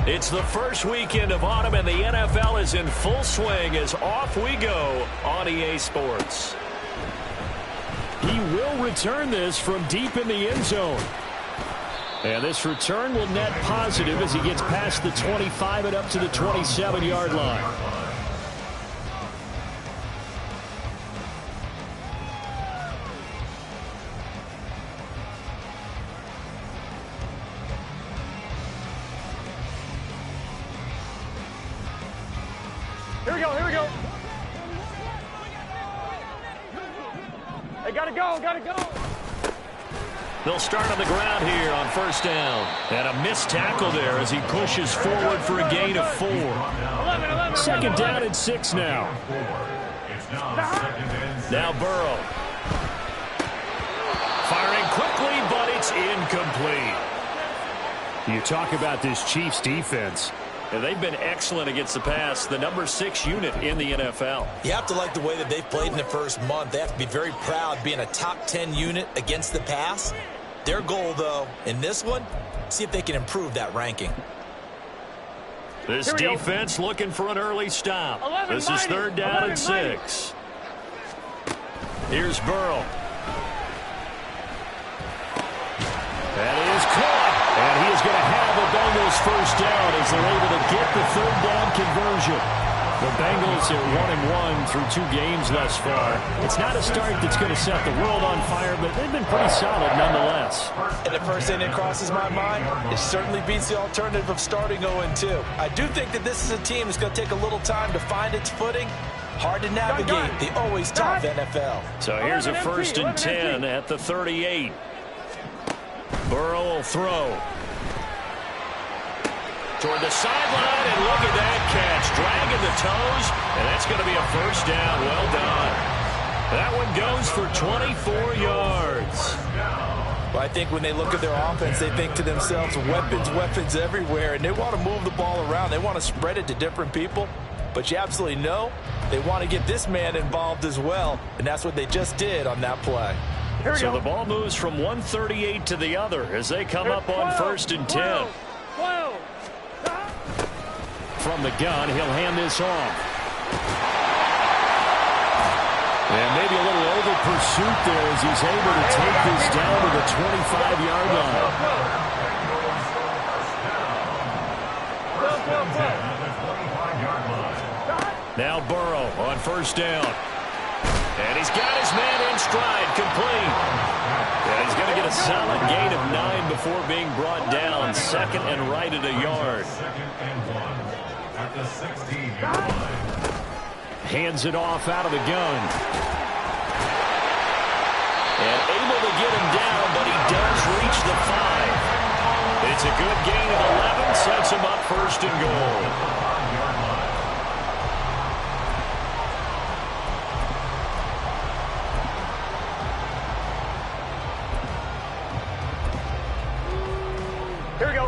It's the first weekend of autumn, and the NFL is in full swing as off we go on EA Sports. He will return this from deep in the end zone. And this return will net positive as he gets past the 25 and up to the 27-yard line. Here we go. They gotta go. They'll start on the ground here on first down. And a missed tackle there as he pushes forward for a gain of 4. 11. Second down and 6 now. Now Burrow. Firing quickly, but it's incomplete. You talk about this Chiefs defense. And they've been excellent against the pass, the number 6 unit in the NFL. You have to like the way that they've played in the first month. They have to be very proud being a top 10 unit against the pass. Their goal, though, in this one, see if they can improve that ranking. This defense looking for an early stop. This is third down and 6. Here's Burrow. That is caught. And he is going to have the Bengals first down as they're able to get the third down conversion. The Bengals are 1-1 through 2 games thus far. It's not a start that's going to set the world on fire, but they've been pretty solid nonetheless. And the first thing that crosses my mind, it certainly beats the alternative of starting 0-2. I do think that this is a team that's going to take a little time to find its footing. Hard to navigate the always tough NFL. So here's a first and 10 at the 38. Burrow will throw. Toward the sideline, and look at that catch. Dragging the toes, and that's going to be a first down. Well done. That one goes for 24 yards. Well, I think when they look at their offense, they think to themselves, weapons everywhere, and they want to move the ball around. They want to spread it to different people. But you absolutely know they want to get this man involved as well, and that's what they just did on that play. So the ball moves from 138 to the other as they come up on first and 10. From the gun, he'll hand this off. And maybe a little over pursuit there as he's able to take this down to the 25-yard line. Now Burrow on first down. And he's got his man in stride, complete. And he's going to get a solid gain of 9 before being brought down. Second and right at a yard. Hands it off out of the gun. And able to get him down, but he does reach the 5. It's a good gain of 11, sets him up first and goal. Here we go.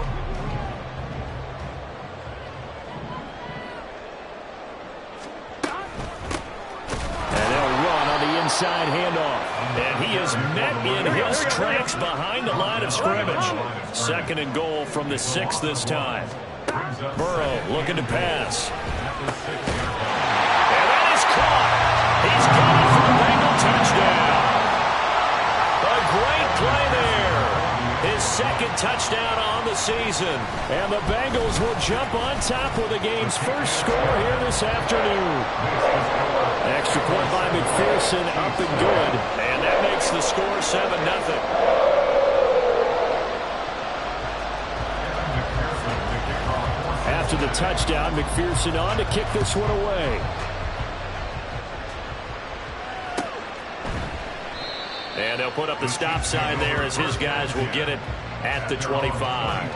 And they'll run on the inside handoff. And he is met in his tracks behind the line of scrimmage. Second and goal from the 6 this time. Burrow looking to pass. And that is caught. He's got it for a Bengal touchdown. A great play there. His second touchdown on the season. And the Bengals will jump on top with the game's first score here this afternoon. Extra point by McPherson, up and good. And that makes the score 7-0. After the touchdown, McPherson on to kick this one away. And they'll put up the stop sign there as his guys will get it at the 25.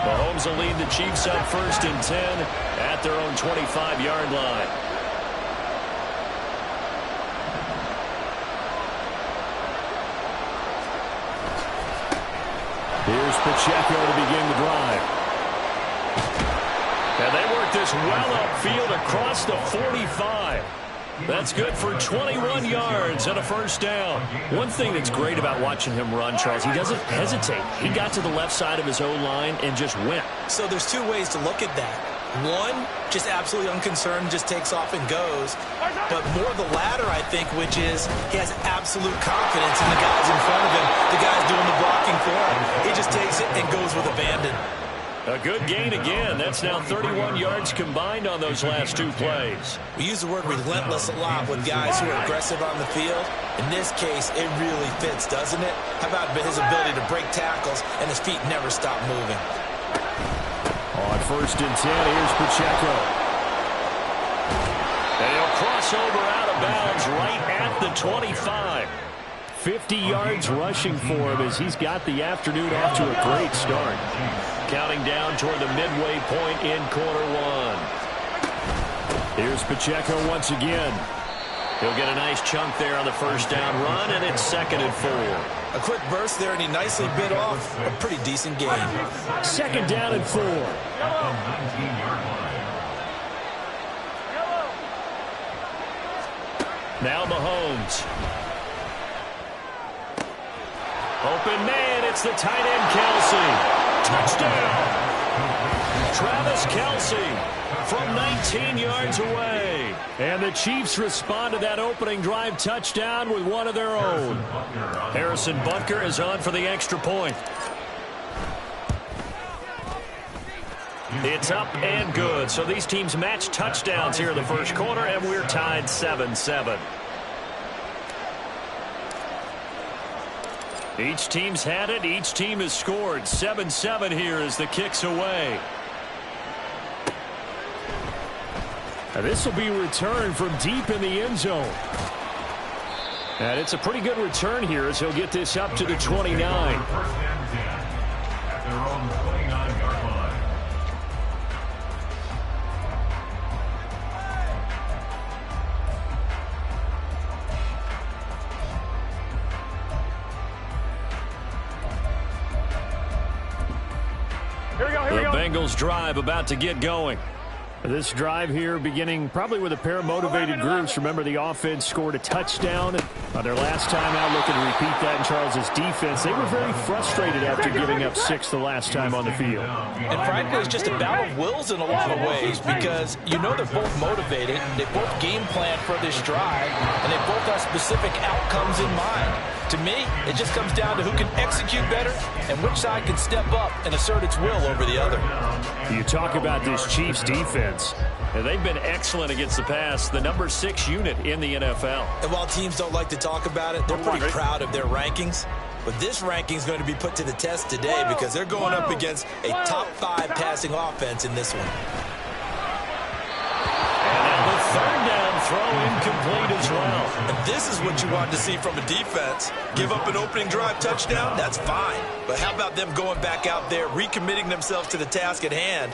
Mahomes will lead the Chiefs up first and 10 at their own 25-yard line. Here's Pacheco to begin the drive. And they work this well upfield across the 45. That's good for 21 yards and a first down. One thing that's great about watching him run, Charles, he doesn't hesitate. He got to the left side of his O-line and just went. So there's two ways to look at that. One, just absolutely unconcerned, just takes off and goes. But more the latter, I think, which is he has absolute confidence in the guys in front of him, the guys doing the blocking for him. He just takes it and goes with abandon. A good gain again. That's now 31 yards combined on those last two plays. We use the word relentless a lot with guys who are aggressive on the field. In this case, it really fits, doesn't it? How about his ability to break tackles and his feet never stop moving? On 1st and 10, here's Pacheco. And he'll cross over out of bounds right at the 25. 50 yards rushing for him as he's got the afternoon off to a great start. Counting down toward the midway point in quarter one. Here's Pacheco once again. He'll get a nice chunk there on the first down run, and it's 2nd and 4. A quick burst there, and he nicely bit off a pretty decent gain. 2nd down and 4. Now Mahomes. Open man, it's the tight end Kelsey. Touchdown! Travis Kelsey from 19 yards away. And the Chiefs respond to that opening drive touchdown with one of their own. Harrison Butker is on for the extra point. It's up and good. So these teams match touchdowns here in the first quarter, and we're tied 7-7. Each team's had it. Each team has scored. 7-7 here as the kick's away. Now this will be returned from deep in the end zone. And it's a pretty good return here as he'll get this up to the 29. The Bengals drive about to get going. This drive here beginning probably with a pair of motivated groups. Remember, the offense scored a touchdown on their last time out, looking to repeat that in Charles's defense. They were very frustrated after giving up 6 the last time on the field. And frankly, it's just a battle of wills in a lot of ways because you know they're both motivated. They both game plan for this drive, and they both have specific outcomes in mind. To me, it just comes down to who can execute better and which side can step up and assert its will over the other. You talk about this Chiefs defense, and they've been excellent against the pass, the number 6 unit in the NFL. And while teams don't like to talk about it, they're pretty proud of their rankings. But this ranking is going to be put to the test today because they're going up against a top 5 passing offense in this one. And the 3rd down throw incomplete as well. And this is what you want to see from a defense. Give up an opening drive touchdown, that's fine. But how about them going back out there, recommitting themselves to the task at hand,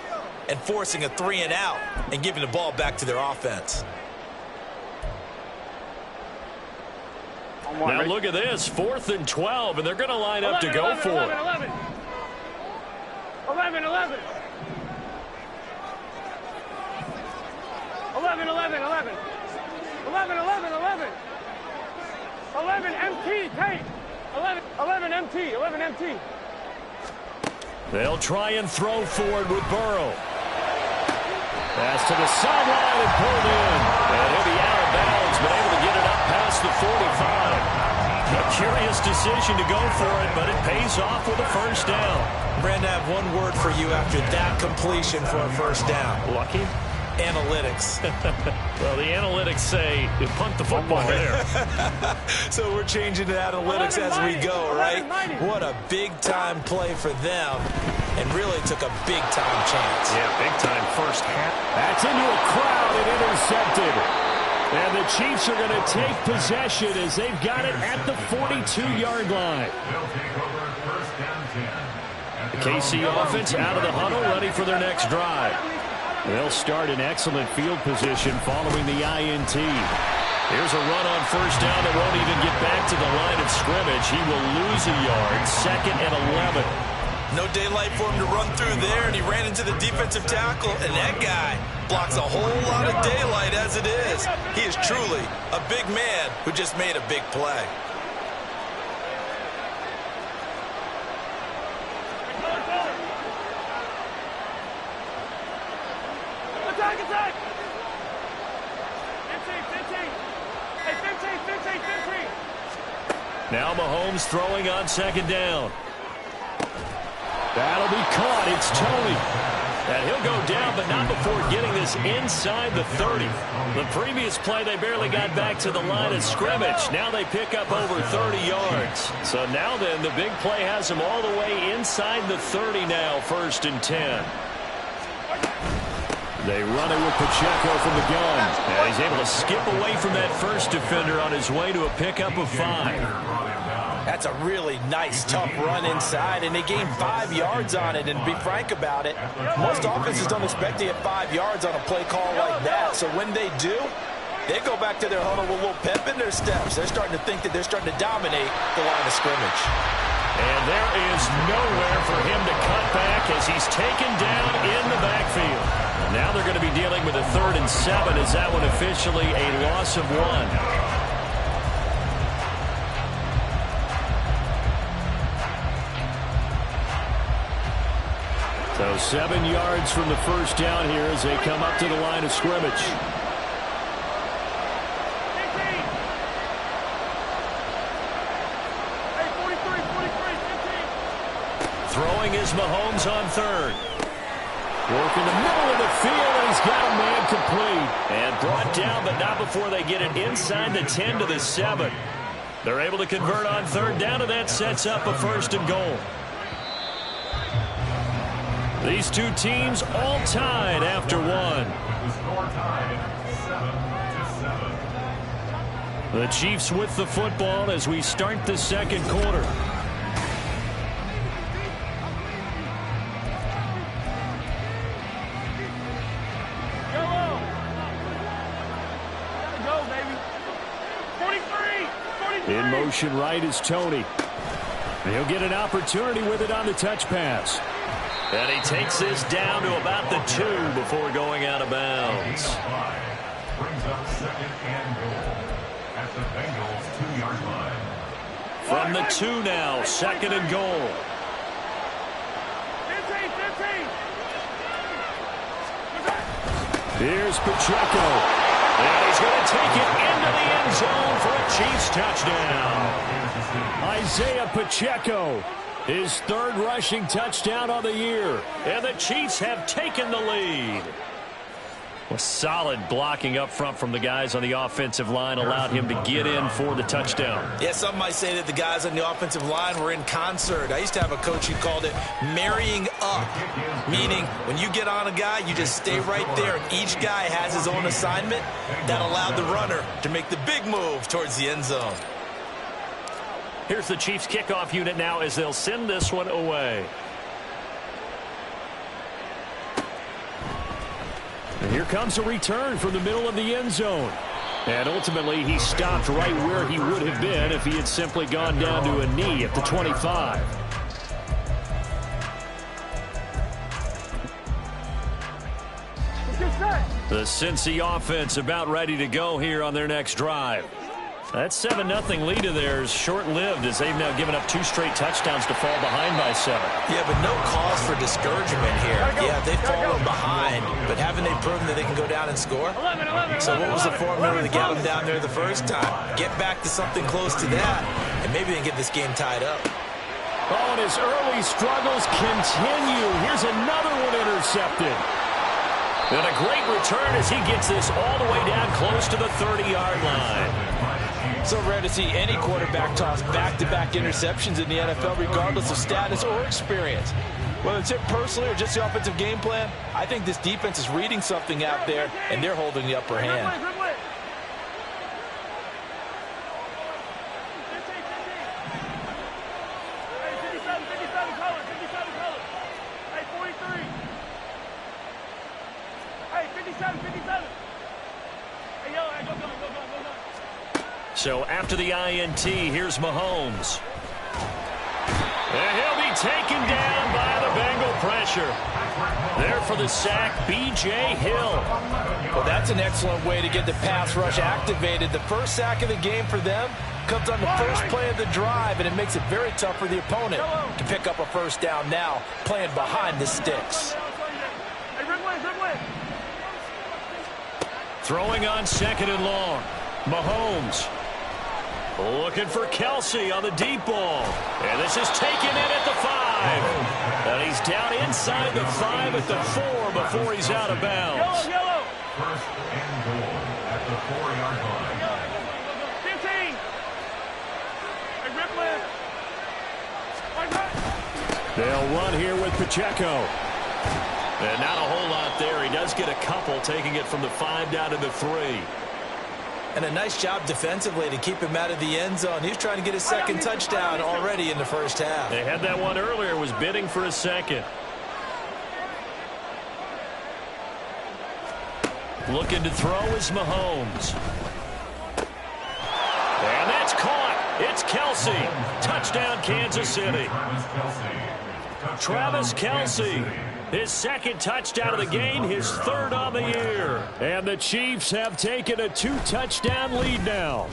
and forcing a 3-and-out and giving the ball back to their offense. Now look at this, 4th and 12, and they're going to line up to go for it. 11. 11 MT, Tate. 11 MT. They'll try and throw forward with Burrow. Pass to the sideline and pulled in. And he'll be out of bounds, but able to get it up past the 45. A curious decision to go for it, but it pays off with a first down. Brandon, I have one word for you after that completion for a first down. Lucky? Analytics. Well, the analytics say you punt the football there. So we're changing to analytics as we go, right? What a big-time play for them, and really took a big-time chance. Yeah, big-time first half. That's into a crowd and intercepted. And the Chiefs are going to take possession as they've got it at the 42-yard line. The KC offense out of the huddle, ready for their next drive. They'll start in excellent field position following the INT. Here's a run on first down that won't even get back to the line of scrimmage. He will lose a yard. 2nd and 11. No daylight for him to run through there, and he ran into the defensive tackle, and that guy blocks a whole lot of daylight as it is. He is truly a big man who just made a big play. Attack, attack! 15. Hey, 15. Now Mahomes throwing on second down. That'll be caught. It's Tony. And he'll go down, but not before getting this inside the 30. The previous play, they barely got back to the line of scrimmage. Now they pick up over 30 yards. So now then, the big play has them all the way inside the 30 now, 1st and 10. They run it with Pacheco from the gun. And he's able to skip away from that first defender on his way to a pickup of 5. That's a really nice, tough run inside, and they gained 5 yards on it. And to be frank about it, most offenses don't expect to get 5 yards on a play call like that. So when they do, they go back to their huddle with a little pep in their steps. They're starting to think that they're starting to dominate the line of scrimmage. And there is nowhere for him to cut back as he's taken down in the backfield. Now they're going to be dealing with a 3rd and 7. Is that one officially a loss of 1? So 7 yards from the first down here as they come up to the line of scrimmage. 15. Hey, 43, 15. Throwing is Mahomes on 3rd. Working the middle of the field, and he's got a man complete. And brought down, but not before they get it inside the 10 to the 7. They're able to convert on 3rd down, and that sets up a 1st and goal. These two teams all tied after 1. The Chiefs with the football as we start the second quarter. Go, baby. 43. In motion right is Tony. He'll get an opportunity with it on the touch pass. And he takes this down to about the 2 before going out of bounds. Brings up 2nd and goal at the Bengals 2-yard line. From the 2 now, 2nd and goal. 15. Here's Pacheco. And he's going to take it into the end zone for a Chiefs touchdown. Isaiah Pacheco. His 3rd rushing touchdown on the year. And the Chiefs have taken the lead. Well, solid blocking up front from the guys on the offensive line allowed him to get in for the touchdown. Yeah, some might say that the guys on the offensive line were in concert. I used to have a coach who called it marrying up, meaning when you get on a guy, you just stay right there, and each guy has his own assignment. That allowed the runner to make the big move towards the end zone. Here's the Chiefs kickoff unit now as they'll send this one away. And here comes a return from the middle of the end zone. And ultimately, he stopped right where he would have been if he had simply gone down to a knee at the 25. The Cincy offense about ready to go here on their next drive. That 7-0 lead of theirs short-lived as they've now given up 2 straight touchdowns to fall behind by 7. Yeah, but no cause for discouragement here. Yeah, they've fallen behind, but haven't they proven that they can go down and score? So what was the formula to get them down there the first time? Get back to something close to that, and maybe they can get this game tied up. Oh, and his early struggles continue. Here's another one intercepted. And a great return as he gets this all the way down close to the 30-yard line. So rare to see any quarterback toss back-to-back interceptions in the NFL, regardless of status or experience. Whether it's him personally or just the offensive game plan, I think this defense is reading something out there, and they're holding the upper hand. So after the INT, here's Mahomes. And he'll be taken down by the Bengal pressure. There for the sack, B.J. Hill. Well, that's an excellent way to get the pass rush activated. The first sack of the game for them comes on the first play of the drive, and it makes it very tough for the opponent to pick up a first down now, playing behind the sticks. Throwing on 2nd and long. Mahomes looking for Kelsey on the deep ball. And this is taken in at the 5. And he's down inside the 5 at the 4 before he's out of bounds. Yellow. First and goal at the 4-yard line. 15. Hey, Ripley. They'll run here with Pacheco. And not a whole lot there. He does get a couple, taking it from the 5 down to the 3. And a nice job defensively to keep him out of the end zone. He's trying to get his second touchdown already in the first half. They had that one earlier, was bidding for a second. Looking to throw is Mahomes. And that's caught. It's Kelsey. Touchdown, Kansas City. Travis Kelsey. His second touchdown of the game, his 3rd on the year. And the Chiefs have taken a 2-touchdown lead now.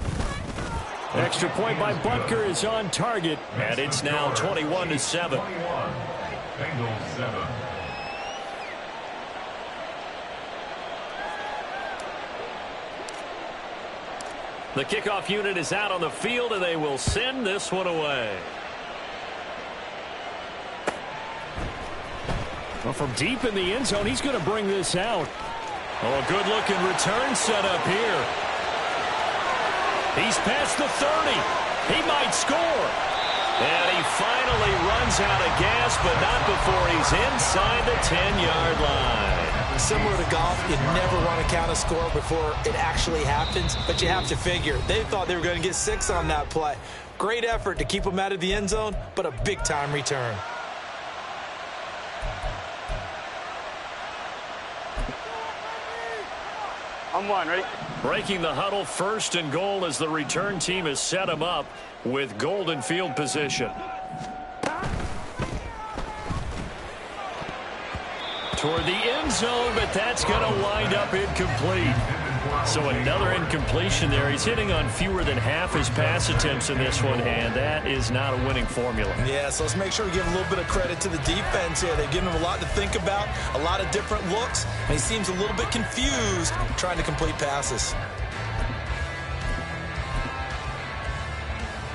Extra point by Butker is on target, and it's now 21-7. Bengals 7. The kickoff unit is out on the field, and they will send this one away. Well, from deep in the end zone, he's going to bring this out. Oh, a good-looking return set up here. He's past the 30. He might score. And he finally runs out of gas, but not before he's inside the 10-yard line. Similar to golf, you never want to count a score before it actually happens, but you have to figure. They thought they were going to get 6 on that play. Great effort to keep them out of the end zone, but a big-time return. I'm one, ready? Breaking the huddle, 1st and goal as the return team has set him up with golden field position. Toward the end zone, but that's going to wind up incomplete. So another incompletion there. He's hitting on fewer than half his pass attempts in this one, and that is not a winning formula. Yeah, so let's make sure we give a little bit of credit to the defense here. They've given him a lot to think about, a lot of different looks, and he seems a little bit confused trying to complete passes.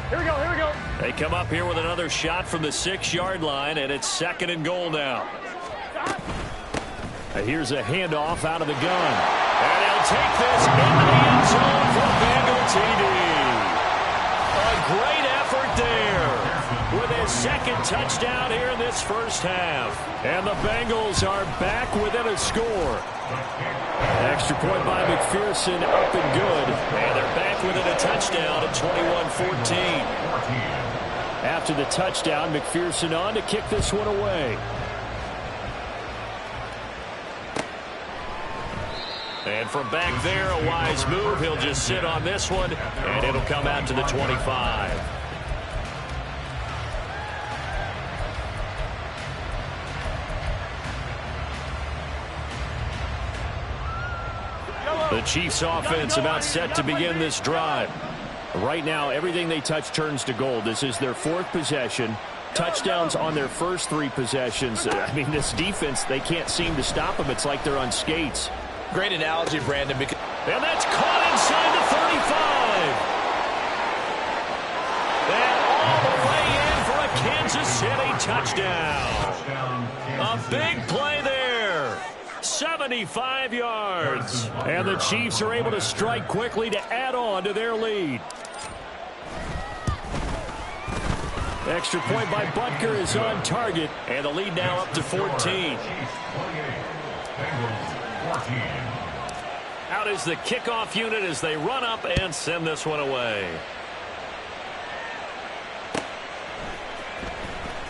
Here we go, here we go. They come up here with another shot from the 6-yard line, and it's 2nd and goal now. Here's a handoff out of the gun. And he'll take this into the end zone for Bengal TD. A great effort there with his 2nd touchdown here in this first half. And the Bengals are back within a score. Extra point by McPherson, up and good. And they're back within a touchdown at 21-14. After the touchdown, McPherson on to kick this one away. And from back there, a wise move. He'll just sit on this one, and it'll come out to the 25. The Chiefs offense about set to begin this drive. Right now, everything they touch turns to gold. This is their 4th possession. Touchdowns on their first 3 possessions. I mean, this defense, they can't seem to stop them. It's like they're on skates. Great analogy, Brandon. And that's caught inside the 35. And all the way in for a Kansas City touchdown. A big play there. 75 yards. And the Chiefs are able to strike quickly to add on to their lead. Extra point by Butker is on target. And the lead now up to 14. Out is the kickoff unit as they run up and send this one away.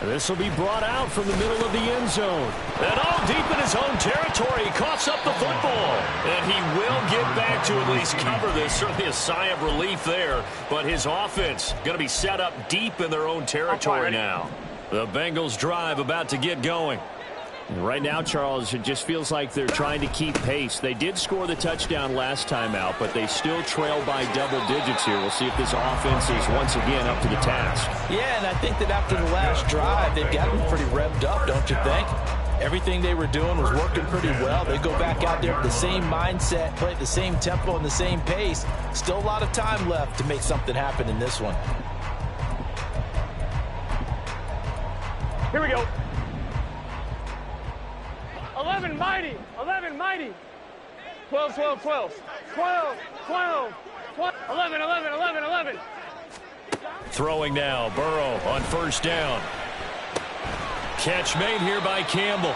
This will be brought out from the middle of the end zone. And all deep in his own territory, he coughs up the football. And he will get back to at least cover this. Certainly a sigh of relief there. But his offense going to be set up deep in their own territory now. The Bengals drive about to get going. Right now, Charles, it just feels like they're trying to keep pace. They did score the touchdown last time out, but they still trail by double digits here. We'll see if this offense is once again up to the task. Yeah, and I think that after the last drive, they've got them pretty revved up, don't you think? Everything they were doing was working pretty well. They go back out there with the same mindset, play at the same tempo and the same pace. Still a lot of time left to make something happen in this one. Here we go. 11 mighty. 11 mighty. 12, 12, 12. 12, 12, 12. 11, 11, 11, 11. Throwing now, Burrow on first down. Catch made here by Campbell.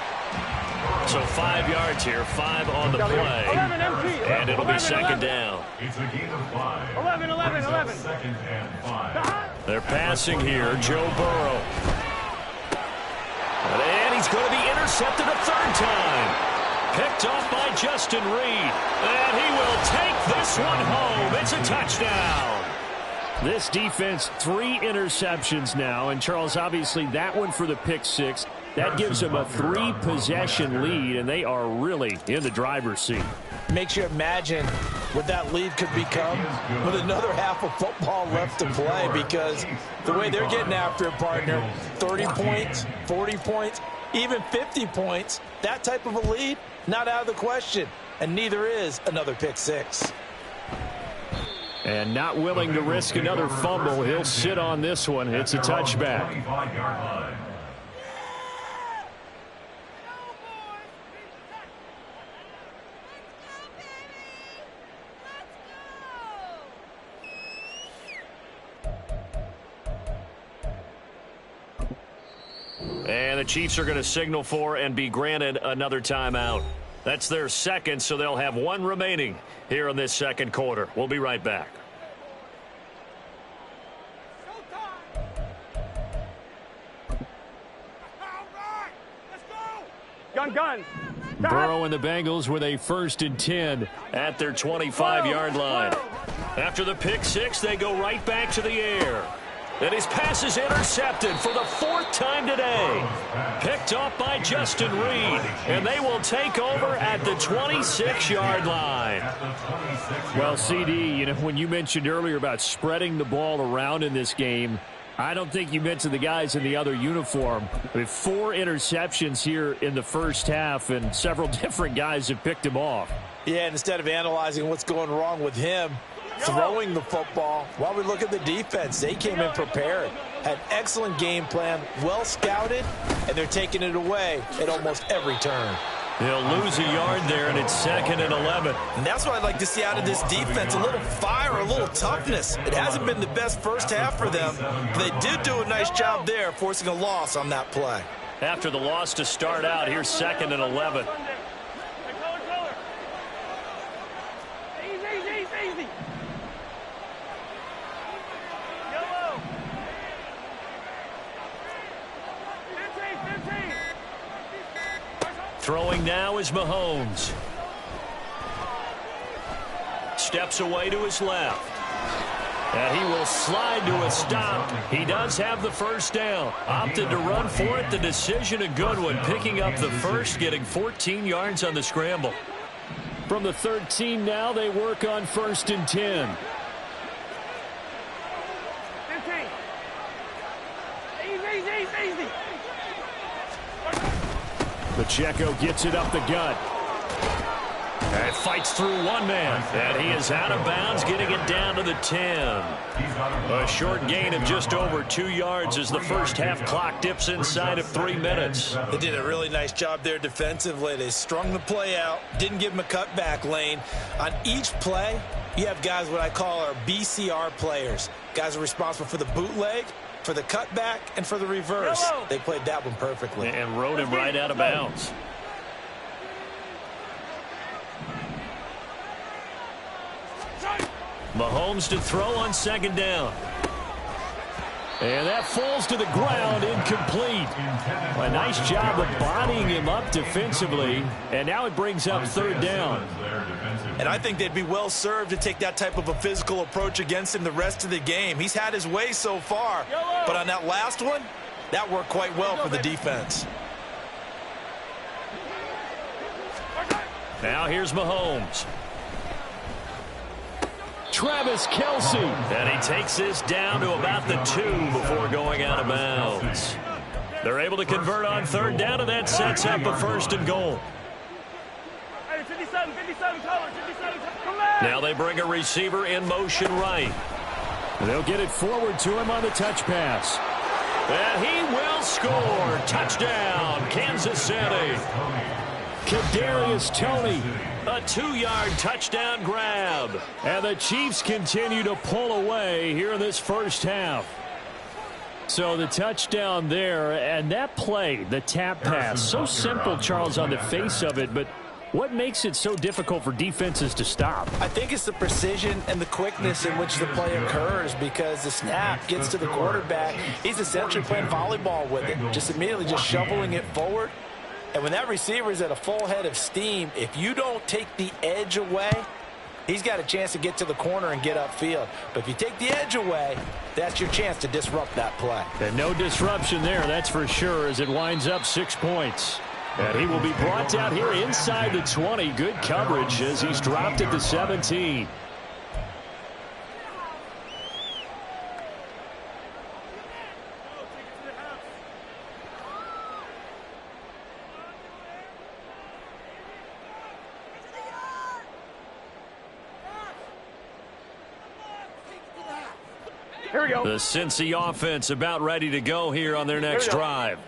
So 5 yards here, 5 on the play. 11 MP. And it'll 11, be second 11. down. It's a gain of 5. 11, 11, 11. Second and 5. They're passing here, Joe Burrow. And he's going to be intercepted a third time. Picked off by Justin Reed. And he will take this one home. It's a touchdown. This defense, 3 interceptions now. And, Charles, obviously that one for the pick 6. That gives them a 3-possession lead, and they are really in the driver's seat. Makes you imagine what that lead could become with another half of football left to play, because the way they're getting after it, partner, 30 points, 40 points, even 50 points, that type of a lead, not out of the question, and neither is another pick 6. And not willing to risk another fumble. He'll sit on this one. It's a touchback. And the Chiefs are going to signal for and be granted another timeout. That's their second, so they'll have 1 remaining here in this second quarter. We'll be right back. Gun. Burrow and the Bengals with a 1st and 10 at their 25-yard line. After the pick 6, they go right back to the air. And his pass is intercepted for the 4th time today. Picked off by Justin Reed. And they will take over at the 26-yard line. Well, CD, you know, when you mentioned earlier about spreading the ball around in this game, I don't think you mentioned the guys in the other uniform. With 4 interceptions here in the first half, and several different guys have picked him off. Yeah, and instead of analyzing what's going wrong with him, throwing the football, while we look at the defense, they came in prepared, had excellent game plan, well scouted, and they're taking it away at almost every turn. They'll lose a yard there, and it's 2nd and 11. And that's what I'd like to see out of this defense, a little fire, a little toughness. It hasn't been the best first half for them, but they did do a nice job there, forcing a loss on that play. After the loss to start out, here's 2nd and 11. Easy. Yellow. 15. Throwing now is Mahomes. Steps away to his left. And he will slide to a stop. He does have the first down. Opted to run for it. The decision a good one. Picking up the first, getting 14 yards on the scramble. From the 13 now, they work on 1st and 10. 15. Easy. Pacheco gets it up the gut. And fights through one man. And he is out of bounds, getting it down to the 10. A short gain of just over 2 yards as the first half clock dips inside of 3 minutes. They did a really nice job there defensively. They strung the play out, didn't give him a cutback lane. On each play, you have guys what I call our BCR players. Guys are responsible for the bootleg, for the cutback, and for the reverse. They played that one perfectly. And rode him right out of bounds. Mahomes to throw on 2nd down. And that falls to the ground, incomplete. A nice job of bodying him up defensively. And now it brings up 3rd down. And I think they'd be well served to take that type of a physical approach against him the rest of the game. He's had his way so far. But on that last one, That worked quite well for the defense. Now here's Mahomes. Travis Kelce. And he takes this down to about the 2 before going out of bounds. They're able to convert on third down, and that sets up a 1st and goal. Hey, 57, color, 57, come back. Now they bring a receiver in motion right. They'll get it forward to him on the touch pass. And he will score. Touchdown, Kansas City. Kadarius Toney, a 2-yard touchdown grab. And the Chiefs continue to pull away here in this first half. So the touchdown there, and that play, the tap pass, so simple, Charles, on the face of it, but what makes it so difficult for defenses to stop? I think it's the precision and the quickness in which the play occurs, because the snap gets to the quarterback. He's essentially playing volleyball with it, just immediately just shoveling it forward. And when that receiver is at a full head of steam, if you don't take the edge away, he's got a chance to get to the corner and get upfield. But if you take the edge away, that's your chance to disrupt that play. And no disruption there, that's for sure, as it winds up 6 points. And he will be brought down here inside the 20. Good coverage as he's dropped at the 17. Here we go. The Cincy offense about ready to go here on their next drive.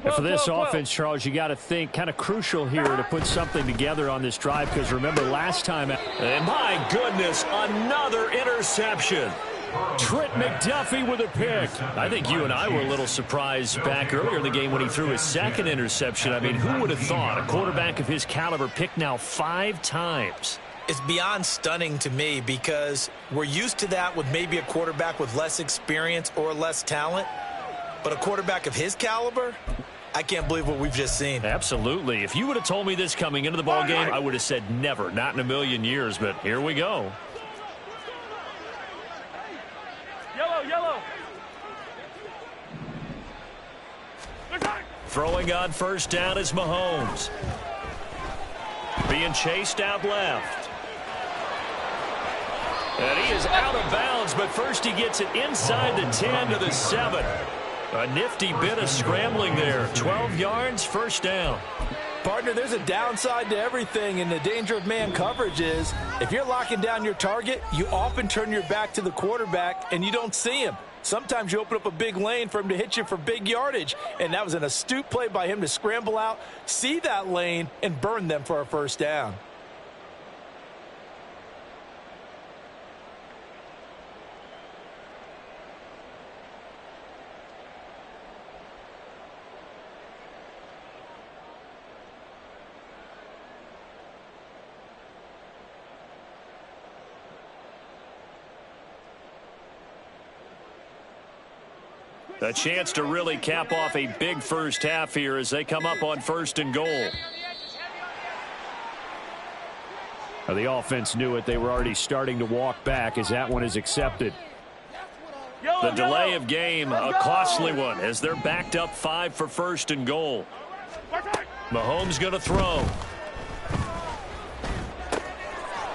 And for this offense, Charles, you got to think kind of crucial here to put something together on this drive, because remember last time. And my goodness, another interception. Trent McDuffie with a pick. I think you and I were a little surprised back earlier in the game when he threw his 2nd interception. I mean, who would have thought a quarterback of his caliber picked now 5 times? It's beyond stunning to me, because we're used to that with maybe a quarterback with less experience or less talent. But a quarterback of his caliber, I can't believe what we've just seen. Absolutely. If you would have told me this coming into the ball game, I would have said never, not in a million years. But here we go. Yellow. Throwing on first down is Mahomes. Being chased out left. And he is out of bounds, but first he gets it inside the 10 to the 7. A nifty bit of scrambling there. 12 yards, first down. Partner, there's a downside to everything, and the danger of man coverage is if you're locking down your target, you often turn your back to the quarterback and you don't see him. Sometimes you open up a big lane for him to hit you for big yardage, and that was an astute play by him to scramble out, see that lane, and burn them for a first down. A chance to really cap off a big first half here as they come up on 1st and goal. The offense knew it. They were already starting to walk back as that one is accepted. The delay of game, a costly one, as they're backed up 5 for 1st and goal. Mahomes going to throw.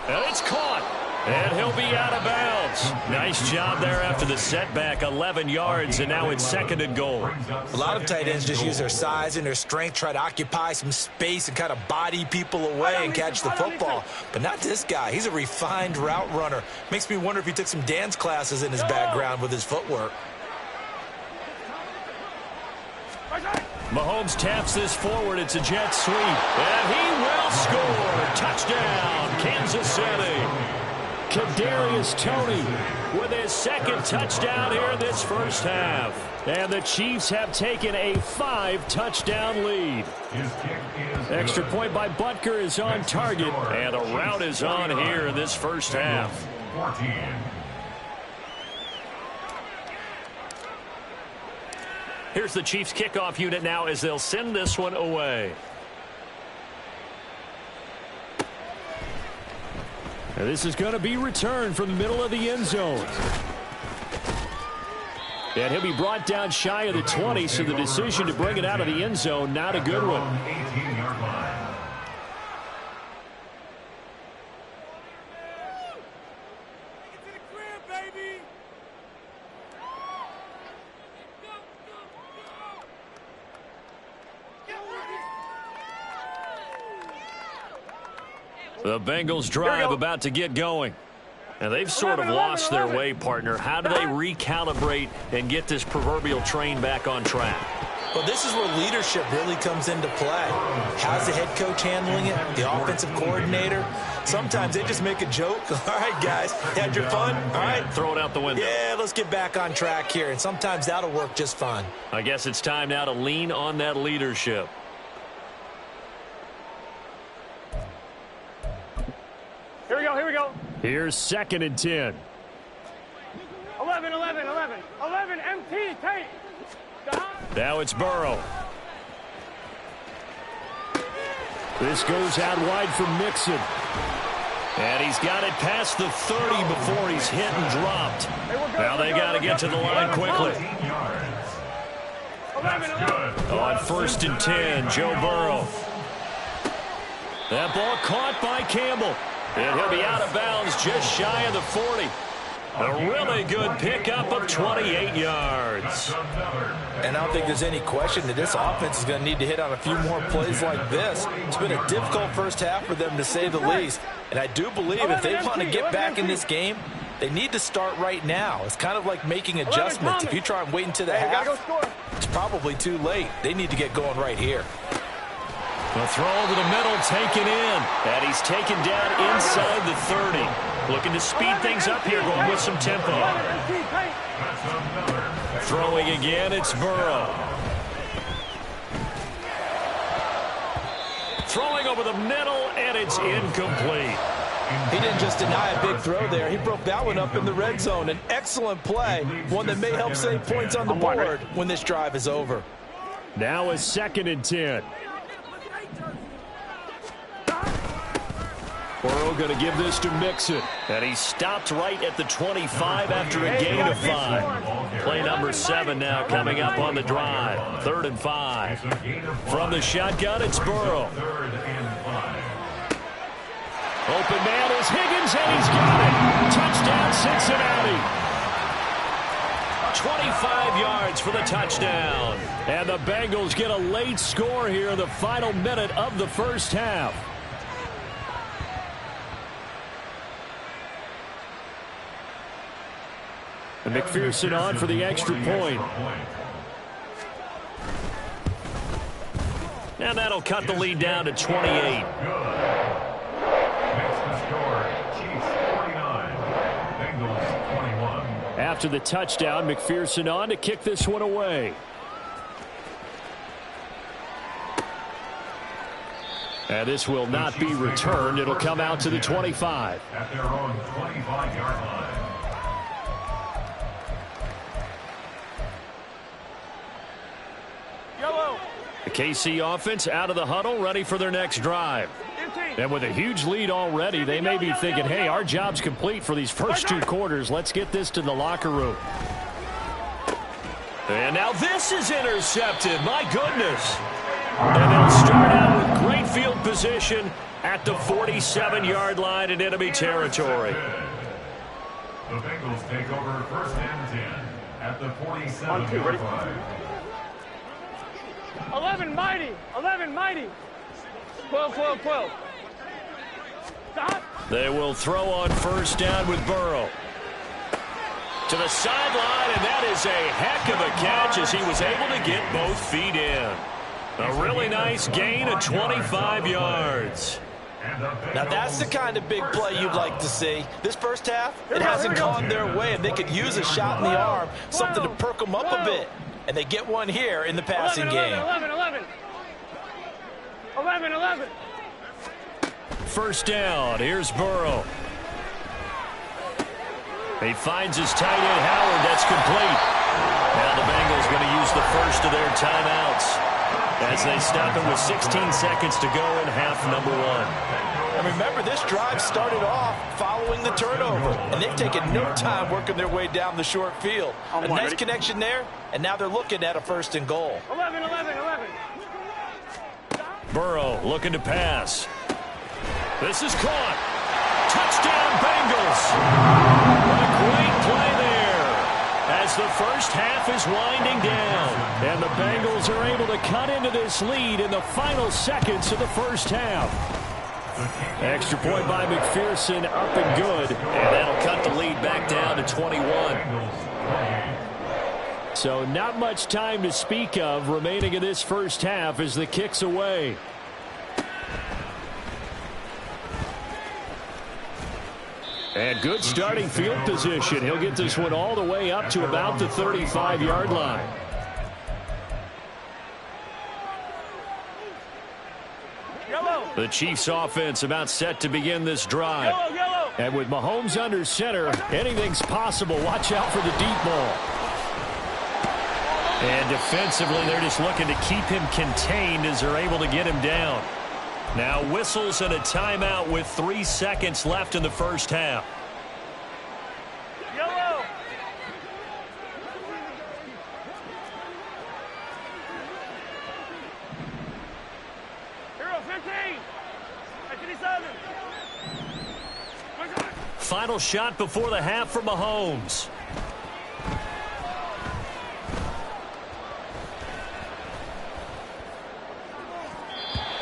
And it's caught. And he'll be out of bounds. Nice job there after the setback. 11 yards, and now it's 2nd and goal. A lot of tight ends just use their size and their strength, try to occupy some space and kind of body people away and catch the football. But not this guy. He's a refined route runner. Makes me wonder if he took some dance classes in his background with his footwork. Mahomes taps this forward. It's a jet sweep. And he will score. Touchdown, Kansas City. Kadarius Toney with his 2nd touchdown here in this first half. And the Chiefs have taken a 5-touchdown lead. Extra point by Butker is on target. And a route is on here in this first half. Here's the Chiefs kickoff unit now as they'll send this one away. And this is going to be returned from the middle of the end zone. And he'll be brought down shy of the 20, so the decision to bring it out of the end zone, not a good one. 18-yard line. The Bengals drive about to get going. And they've sort of lost their way, partner. How do they recalibrate and get this proverbial train back on track? Well, this is where leadership really comes into play. How's the head coach handling it? The offensive coordinator? Sometimes they just make a joke. All right, guys, had your fun? All right. Throw it out the window. Yeah, let's get back on track here. And sometimes that'll work just fine. I guess it's time now to lean on that leadership. Here we go, here we go. Here's 2nd and 10. 11, 11, 11. 11, MT, take. Now it's Burrow. This goes out wide for Mixon. And he's got it past the 30 before he's hit and dropped. Now they got to get to the line quickly. 11, 11. On 1st and 10, Joe Burrow. That ball caught by Campbell. And he'll be out of bounds just shy of the 40. A really good pickup of 28 yards. And I don't think there's any question that this offense is going to need to hit on a few more plays like this. It's been a difficult first half for them, to say the least. And I do believe if they want to get back in this game, they need to start right now. It's kind of like making adjustments. If you try and wait until the half, it's probably too late. They need to get going right here. The throw over the middle, taken in. And he's taken down inside the 30. Looking to speed things up here, going with some tempo. Throwing again, it's Burrow. Throwing over the middle, and it's incomplete. He didn't just deny a big throw there. He broke that one up in the red zone. An excellent play, one that may help save points on the board when this drive is over. Now is 2nd and 10. Burrow going to give this to Mixon. And he stopped right at the 25 after a gain of 5. Play number 7 now coming up on the drive. 3rd and 5. From the shotgun, it's Burrow. Open man is Higgins, and he's got it. Touchdown, Cincinnati. 25 yards for the touchdown. And the Bengals get a late score here in the final minute of the first half. And McPherson on for the extra point. And that'll cut the lead down to 28. After the touchdown, McPherson on to kick this one away. And this will not be returned. It'll come out to the 25. At their own 25-yard line. The KC offense out of the huddle, ready for their next drive. And with a huge lead already, they may be thinking, hey, our job's complete for these first 2 quarters. Let's get this to the locker room. And now this is intercepted. My goodness. And they'll start out with great field position at the 47-yard line in enemy territory. The Bengals take over 1st and 10 at the 47-yard line. 11 mighty, 11 mighty. 12, 12, 12. Stop. They will throw on 1st down with Burrow. To the sideline, and that is a heck of a catch as he was able to get both feet in. A really nice gain of 25 yards. Now that's the kind of big play you'd like to see. This first half, it hasn't gone their way, and they could use a shot in the arm, something to perk them up a bit. And they get one here in the passing game. 11, 11. 11, 11. 1st down. Here's Burrow. He finds his tight end, Howard. That's complete. Now the Bengals going to use the first of their timeouts as they stop him with 16 seconds to go in half number 1. And remember, this drive started off following the turnover, and they've taken no time working their way down the short field. A nice connection there, and now they're looking at a 1st and goal. 11. Burrow looking to pass. This is caught. Touchdown, Bengals. What a great play there as the first half is winding down. And the Bengals are able to cut into this lead in the final seconds of the first half. Extra point by McPherson, up and good. And that'll cut the lead back down to 21. So not much time to speak of remaining in this first half as the kick's away. And good starting field position. He'll get this one all the way up to about the 35-yard line. The Chiefs offense about set to begin this drive. And with Mahomes under center, anything's possible. Watch out for the deep ball. And defensively, they're just looking to keep him contained as they're able to get him down. Now whistles and a timeout with 3 seconds left in the first half. Yellow. Hero 15. 57. Final shot before the half for Mahomes.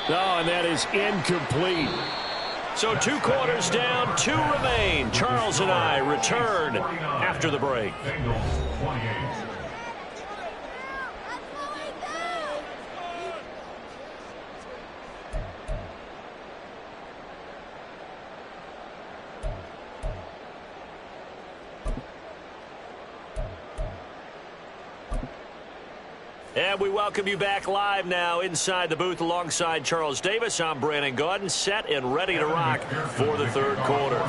Oh, and that is incomplete. So 2 quarters down, 2 remain. Charles and I return after the break. And we welcome you back live now inside the booth alongside Charles Davis. I'm Brandon Gaudin, set and ready to rock for the 3rd quarter.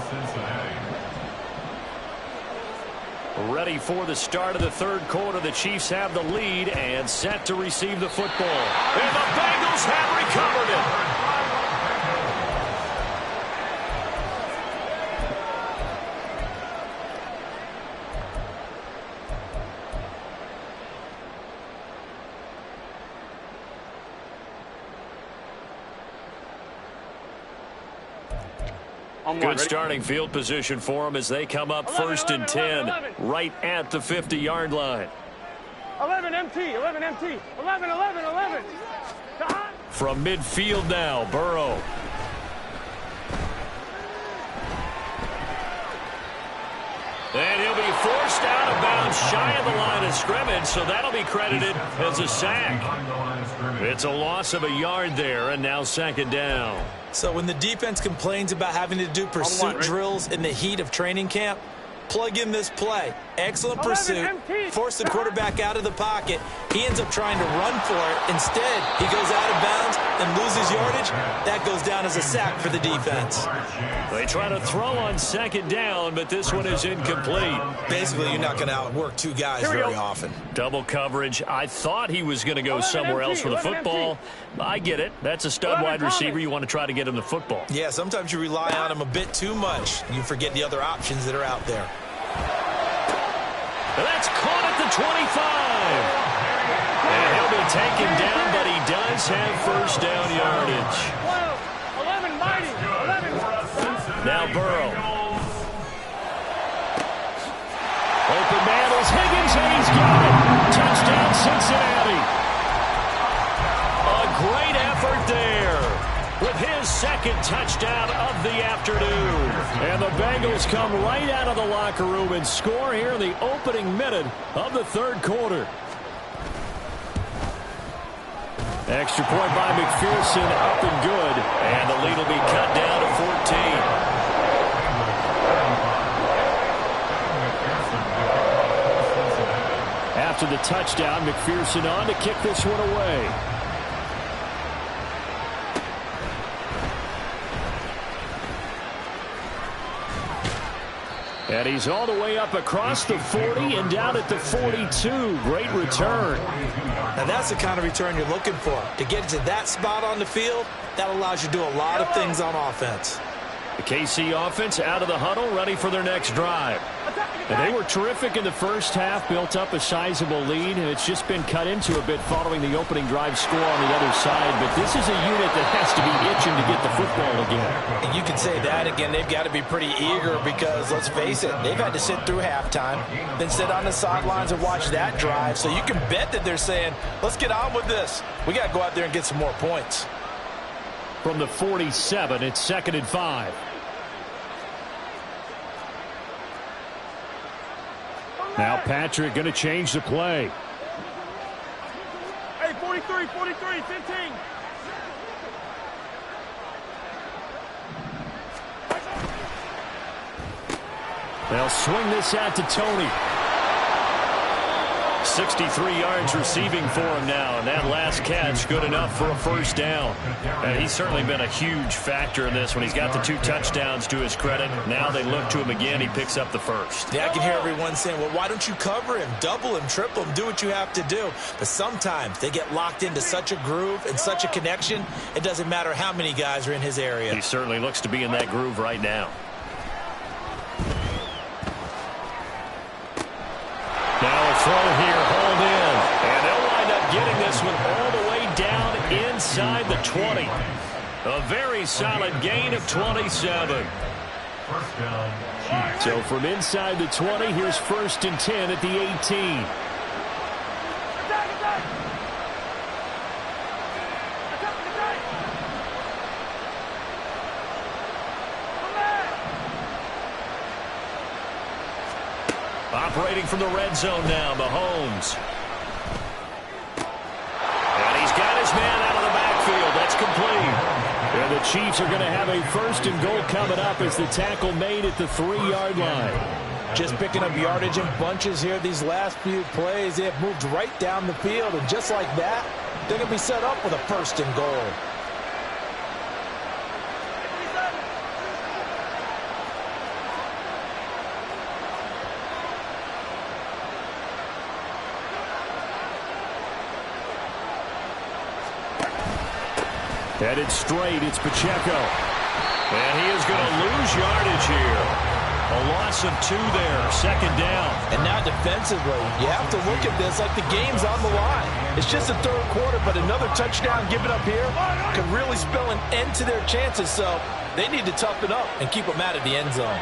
Ready for the start of the 3rd quarter. The Chiefs have the lead and set to receive the football. And the Bengals have recovered it. Good starting field position for them as they come up 1st and 10, right at the 50-yard line. 11 MT. 11. From midfield now, Burrow. And he'll be forced out of bounds shy of the line of scrimmage, so that'll be credited as a sack. It's a loss of a yard there, and now 2nd down. So when the defense complains about having to do pursuit drills in the heat of training camp, plug in this play. Excellent pursuit. Force the quarterback out of the pocket. He ends up trying to run for it. Instead, he goes out of bounds and loses yardage. That goes down as a sack for the defense. They try to throw on 2nd down, but this one is incomplete. Basically, you're not going to outwork 2 guys very often. Double coverage. I thought he was going to go somewhere else for the football. I get it. That's a stud wide receiver. You want to try to get him the football. Yeah, sometimes you rely on him a bit too much. You forget the other options that are out there. That's caught at the 25. And he'll be taken down, but he does have 1st down yardage. 11 mighty. 11. Now Burrow. Open man is Higgins, and he's got it. Touchdown, Cincinnati. A great effort there with his 2nd touchdown of the afternoon. And the Bengals come right out of the locker room and score here in the opening minute of the 3rd quarter. Extra point by McPherson, up and good. And the lead will be cut down to 14. After the touchdown, McPherson on to kick this one away. And he's all the way up across the 40 and down at the 42. Great return. Now that's the kind of return you're looking for. To get to that spot on the field, that allows you to do a lot of things on offense. The KC offense out of the huddle, ready for their next drive. And they were terrific in the first half, built up a sizable lead, and it's just been cut into a bit following the opening drive score on the other side. But this is a unit that has to be itching to get the football again. And you can say that again. They've got to be pretty eager because, let's face it, they've had to sit through halftime, then sit on the sidelines and watch that drive. So you can bet that they're saying, let's get on with this. We got to go out there and get some more points. From the 47, it's 2nd and 5. Now Patrick going to change the play. Hey, 43, 15. They'll swing this out to Tony. 63 yards receiving for him now, and that last catch good enough for a first down. And he's certainly been a huge factor in this when he's got the 2 touchdowns to his credit. Now they look to him again. He picks up the first. Yeah, I can hear everyone saying, well, why don't you cover him, double him, triple him, do what you have to do. But sometimes they get locked into such a groove and such a connection, it doesn't matter how many guys are in his area. He certainly looks to be in that groove right now. Now a throw here, hold in. And they'll wind up getting this one all the way down inside the 20. A very solid gain of 27. First down. So from inside the 20, here's 1st and 10 at the 18. Operating from the red zone now, Mahomes. And he's got his man out of the backfield. That's complete. And the Chiefs are going to have a 1st and goal coming up as the tackle made at the 3-yard line. Just picking up yardage in bunches here these last few plays. They have moved right down the field, and just like that, they're going to be set up with a 1st and goal. Headed straight, it's Pacheco. And he is going to lose yardage here. A loss of 2 there, 2nd down. And now defensively, you have to look at this like the game's on the line. It's just the 3rd quarter, but another touchdown given up here could really spell an end to their chances. So they need to toughen up and keep them out of the end zone.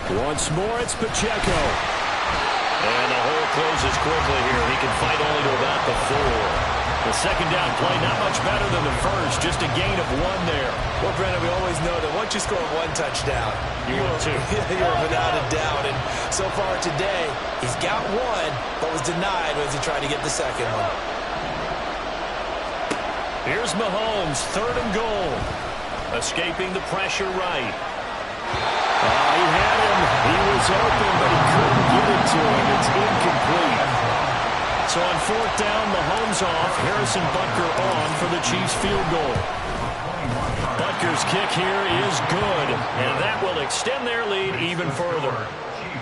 Once more, it's Pacheco. And the hole closes quickly here. He can fight only to about the 4. The 2nd down play, not much better than the first. Just a gain of 1 there. Well, Brandon, we always know that once you score 1 touchdown, you will too. You're without a doubt. And so far today, he's got 1, but was denied as he tried to get the 2nd one. Here's Mahomes, 3rd and goal. Escaping the pressure right. He had him. He was open, but he couldn't get it to him. It's incomplete. So on 4th down, Mahomes off. Harrison Butker on for the Chiefs field goal. Butker's kick here is good, and that will extend their lead even further.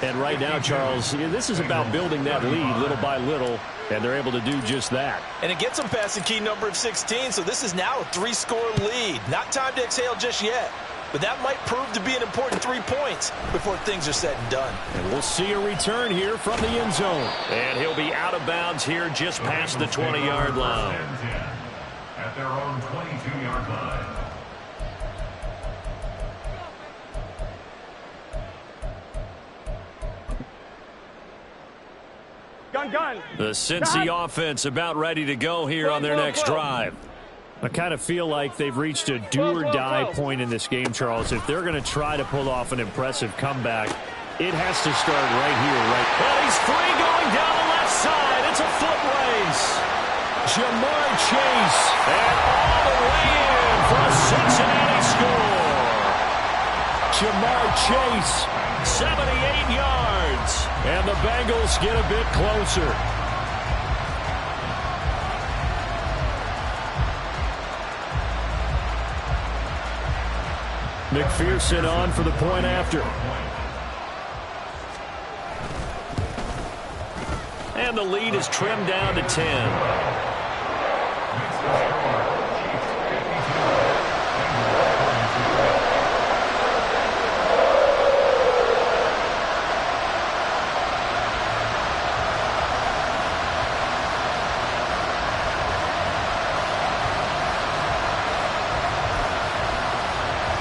And right now, Charles, this is about building that lead little by little, and they're able to do just that. And it gets them past the key number of 16, so this is now a 3-score lead. Not time to exhale just yet. But that might prove to be an important 3 points before things are said and done. And we'll see a return here from the end zone. And he'll be out of bounds here just past the 20-yard line. At their own 22-yard line. Gun. The Cincy offense about ready to go here on their next drive. I kind of feel like they've reached a do-or-die point in this game, Charles. If they're going to try to pull off an impressive comeback, it has to start right here, right? Well, he's free going down the left side. It's a foot race. Jamar Chase, and all the way in for a Cincinnati score. Jamar Chase 78 yards. And the Bengals get a bit closer. McPherson on for the point after. And the lead is trimmed down to 10.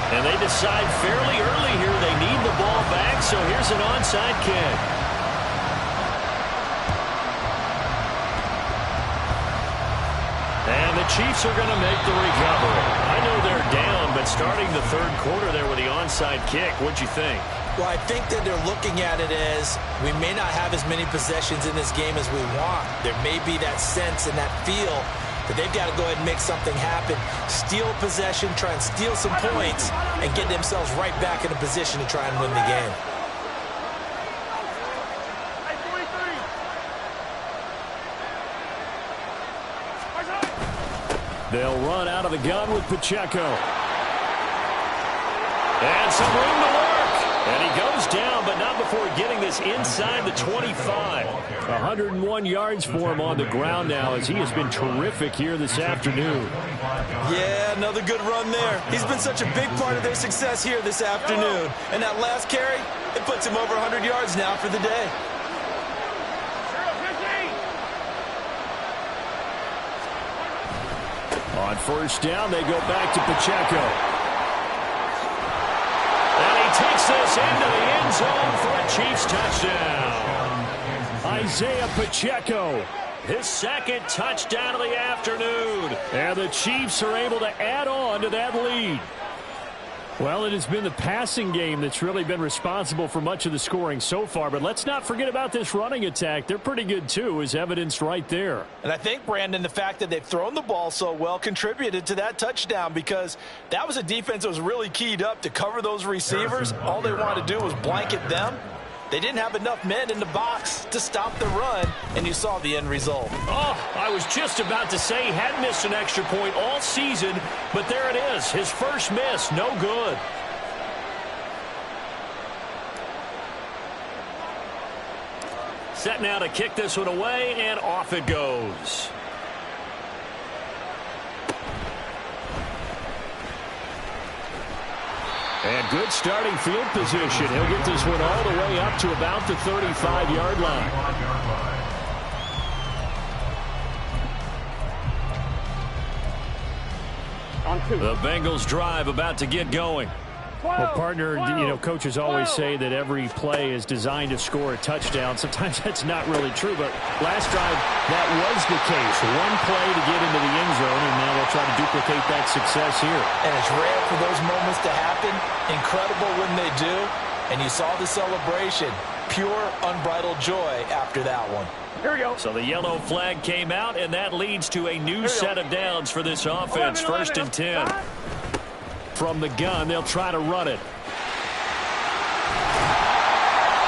And they decide fairly early here they need the ball back, so here's an onside kick. And the Chiefs are going to make the recovery. I know they're down, but starting the third quarter there with the onside kick, what'd you think? Well, I think that they're looking at it as we may not have as many possessions in this game as we want. There may be that sense and that feel that they've got to go ahead and make something happen, steal possession, try and steal some points, and get themselves right back in a position to try and win the game. They'll run out of the gun with Pacheco. And some room to work. And he goes down, but not before getting this inside the 25. 101 yards for him on the ground now as he has been terrific here this afternoon. Yeah, another good run there. He's been such a big part of their success here this afternoon. And that last carry, it puts him over 100 yards now for the day. On first down, they go back to Pacheco. And he takes this into the end zone for a Chiefs touchdown. Isaiah Pacheco, his second touchdown of the afternoon. And the Chiefs are able to add on to that lead. Well, it has been the passing game that's really been responsible for much of the scoring so far. But let's not forget about this running attack. They're pretty good, too, as evidenced right there. And I think, Brandon, the fact that they've thrown the ball so well contributed to that touchdown because that was a defense that was really keyed up to cover those receivers. All they wanted to do was blanket them. They didn't have enough men in the box to stop the run, and you saw the end result. Oh, I was just about to say he had missed an extra point all season, but there it is. His first miss, no good. Set now to kick this one away, and off it goes. And good starting field position. He'll get this one all the way up to about the 35-yard line. The Bengals drive about to get going. Well, partner, you know, coaches always say that every play is designed to score a touchdown. Sometimes that's not really true, but last drive, that was the case. One play to get into the end zone, and now they'll try to duplicate that success here. And it's rare for those moments to happen. Incredible when they do. And you saw the celebration. Pure, unbridled joy after that one. Here we go. So the yellow flag came out, and that leads to a new set of downs for this offense. 1st and 10. From the gun, they'll try to run it.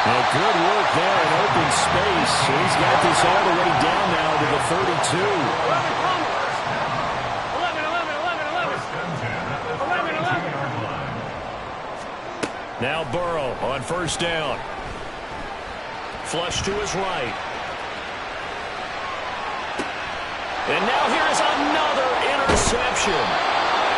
Well, good work there in open space. He's got this all the way down now to the 32. 11. Now Burrow on first down. Flush to his right. And now here's another interception.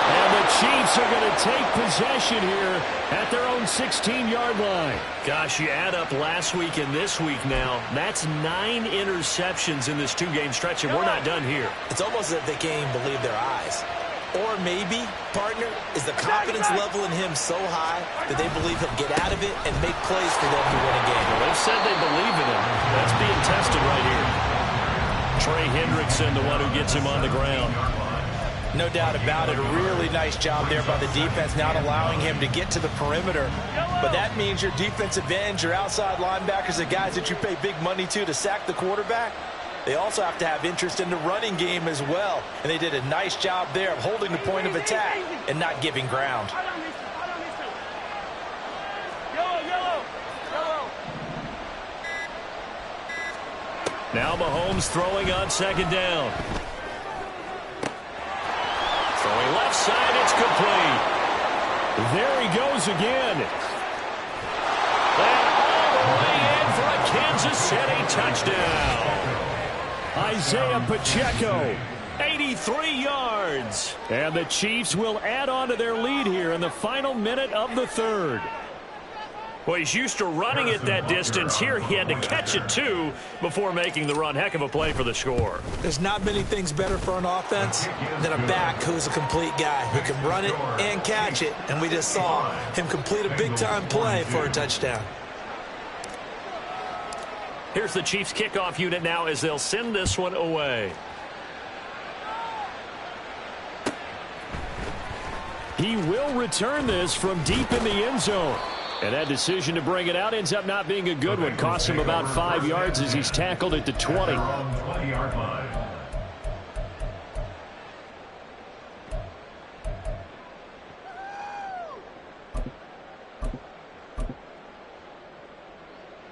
And the Chiefs are going to take possession here at their own 16-yard line. Gosh, you add up last week and this week now. That's 9 interceptions in this 2-game stretch, and we're not done here. It's almost as if they can't even believe their eyes. Or maybe, partner, is the confidence level in him so high that they believe he'll get out of it and make plays for them to win a game. Well, they've said they believe in him. That's being tested right here. Trey Hendrickson, the one who gets him on the ground. No doubt about it. A really nice job there by the defense, not allowing him to get to the perimeter. But that means your defensive ends, your outside linebackers, the guys that you pay big money to sack the quarterback, they also have to have interest in the running game as well. And they did a nice job there of holding the point of attack and not giving ground. Now Mahomes throwing on second down. Throwing left side, it's complete. There he goes again. And all the way in for a Kansas City touchdown. Isaiah Pacheco, 83 yards. And the Chiefs will add on to their lead here in the final minute of the third. Well, he's used to running it that distance. Here he had to catch it, too, before making the run. Heck of a play for the score. There's not many things better for an offense than a back who's a complete guy who can run it and catch it. And we just saw him complete a big-time play for a touchdown. Here's the Chiefs kickoff unit now as they'll send this one away. He will return this from deep in the end zone. And that decision to bring it out ends up not being a good one. Costs him about 5 yards as he's tackled at the 20.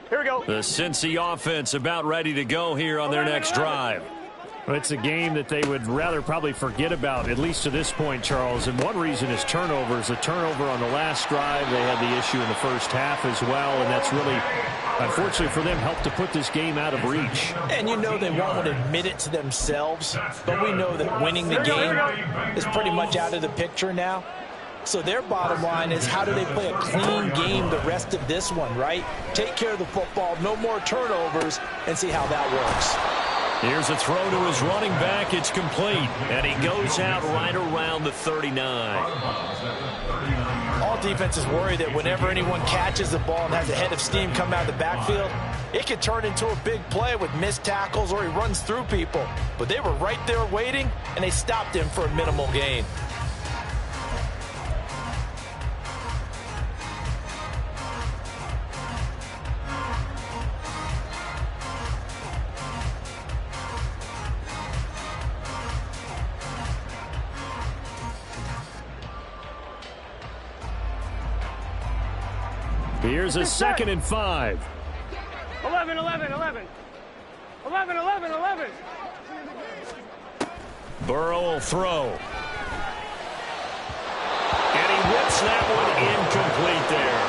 Here we go. The Cincy offense about ready to go here on their next drive. Well, it's a game that they would rather probably forget about, at least to this point, Charles. And one reason is turnovers. A turnover on the last drive. They had the issue in the first half as well. And that's really, unfortunately for them, helped to put this game out of reach. And you know they won't admit it to themselves, but we know that winning the game is pretty much out of the picture now. So their bottom line is, how do they play a clean game the rest of this one, right? Take care of the football, no more turnovers, and see how that works. Here's a throw to his running back. It's complete. And he goes out right around the 39. All defenses worry that whenever anyone catches the ball and has a head of steam come out of the backfield, it could turn into a big play with missed tackles or he runs through people. But they were right there waiting, and they stopped him for a minimal gain. Here's a 2nd and 5. 11, 11, 11. 11, 11, 11. Burrow will throw. And he whips that one incomplete there.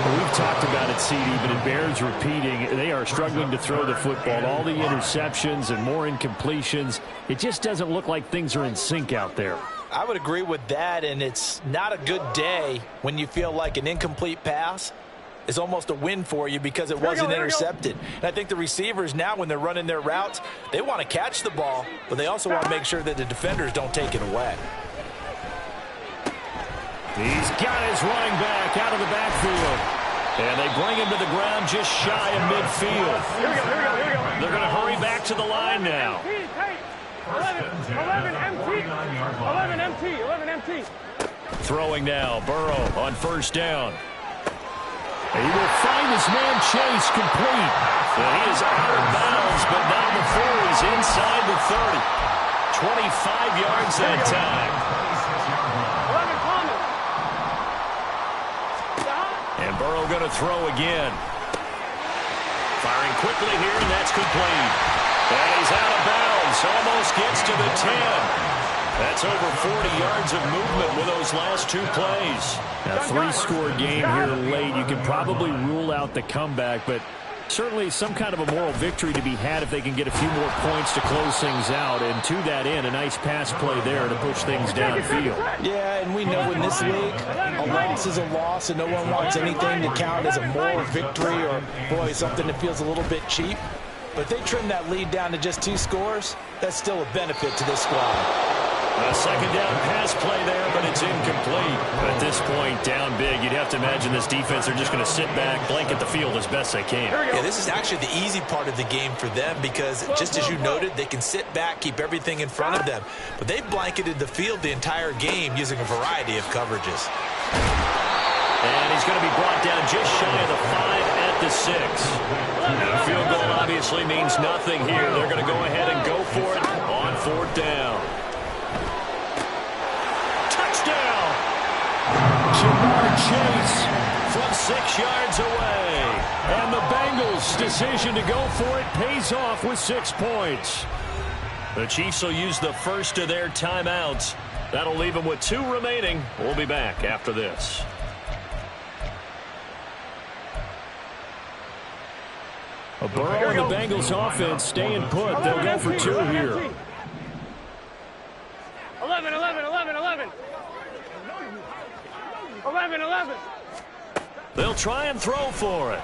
Well, we've talked about it, CD, but it bears repeating. They are struggling to throw the football. All the interceptions and more incompletions. It just doesn't look like things are in sync out there. I would agree with that, and it's not a good day when you feel like an incomplete pass is almost a win for you because it wasn't intercepted. And I think the receivers now, when they're running their routes, they want to catch the ball, but they also want to make sure that the defenders don't take it away. He's got his running back out of the backfield. And they bring him to the ground just shy of midfield. Here we go, here we go, here we go. They're going to hurry back to the line now. 11 MT. 11 MT. 11 MT. Throwing now, Burrow on first down. He will find his man Chase complete. And he is out of bounds, but not before he's inside the 30. 25 yards that time. 11 Thomas. And Burrow going to throw again. Firing quickly here, and that's complete. And he's out of bounds. Almost gets to the 10. That's over 40 yards of movement with those last two plays. A 3-score game here late. You can probably rule out the comeback, but certainly some kind of a moral victory to be had if they can get a few more points to close things out. And to that end, a nice pass play there to push things downfield. Yeah, and we know in this league, a loss is a loss, and no one wants anything to count as a moral victory or, boy, something that feels a little bit cheap. But if they trim that lead down to just 2 scores, that's still a benefit to this squad. A second down pass play there, but it's incomplete. At this point, down big, you'd have to imagine this defense are just going to sit back, blanket the field as best they can. Yeah, this is actually the easy part of the game for them because, just as you noted, they can sit back, keep everything in front of them. But they blanketed the field the entire game using a variety of coverages. And he's going to be brought down just shy of the 5 at the 6. And a field goal obviously means nothing here. They're going to go ahead and go for it on 4th down. Jamar Chase from 6 yards away. And the Bengals' decision to go for it pays off with 6 points. The Chiefs will use the first of their timeouts. That'll leave them with 2 remaining. We'll be back after this. Burrow and the Bengals offense staying put. They'll go for 2 here. 11, 11, 11, 11. 11, 11. They'll try and throw for it.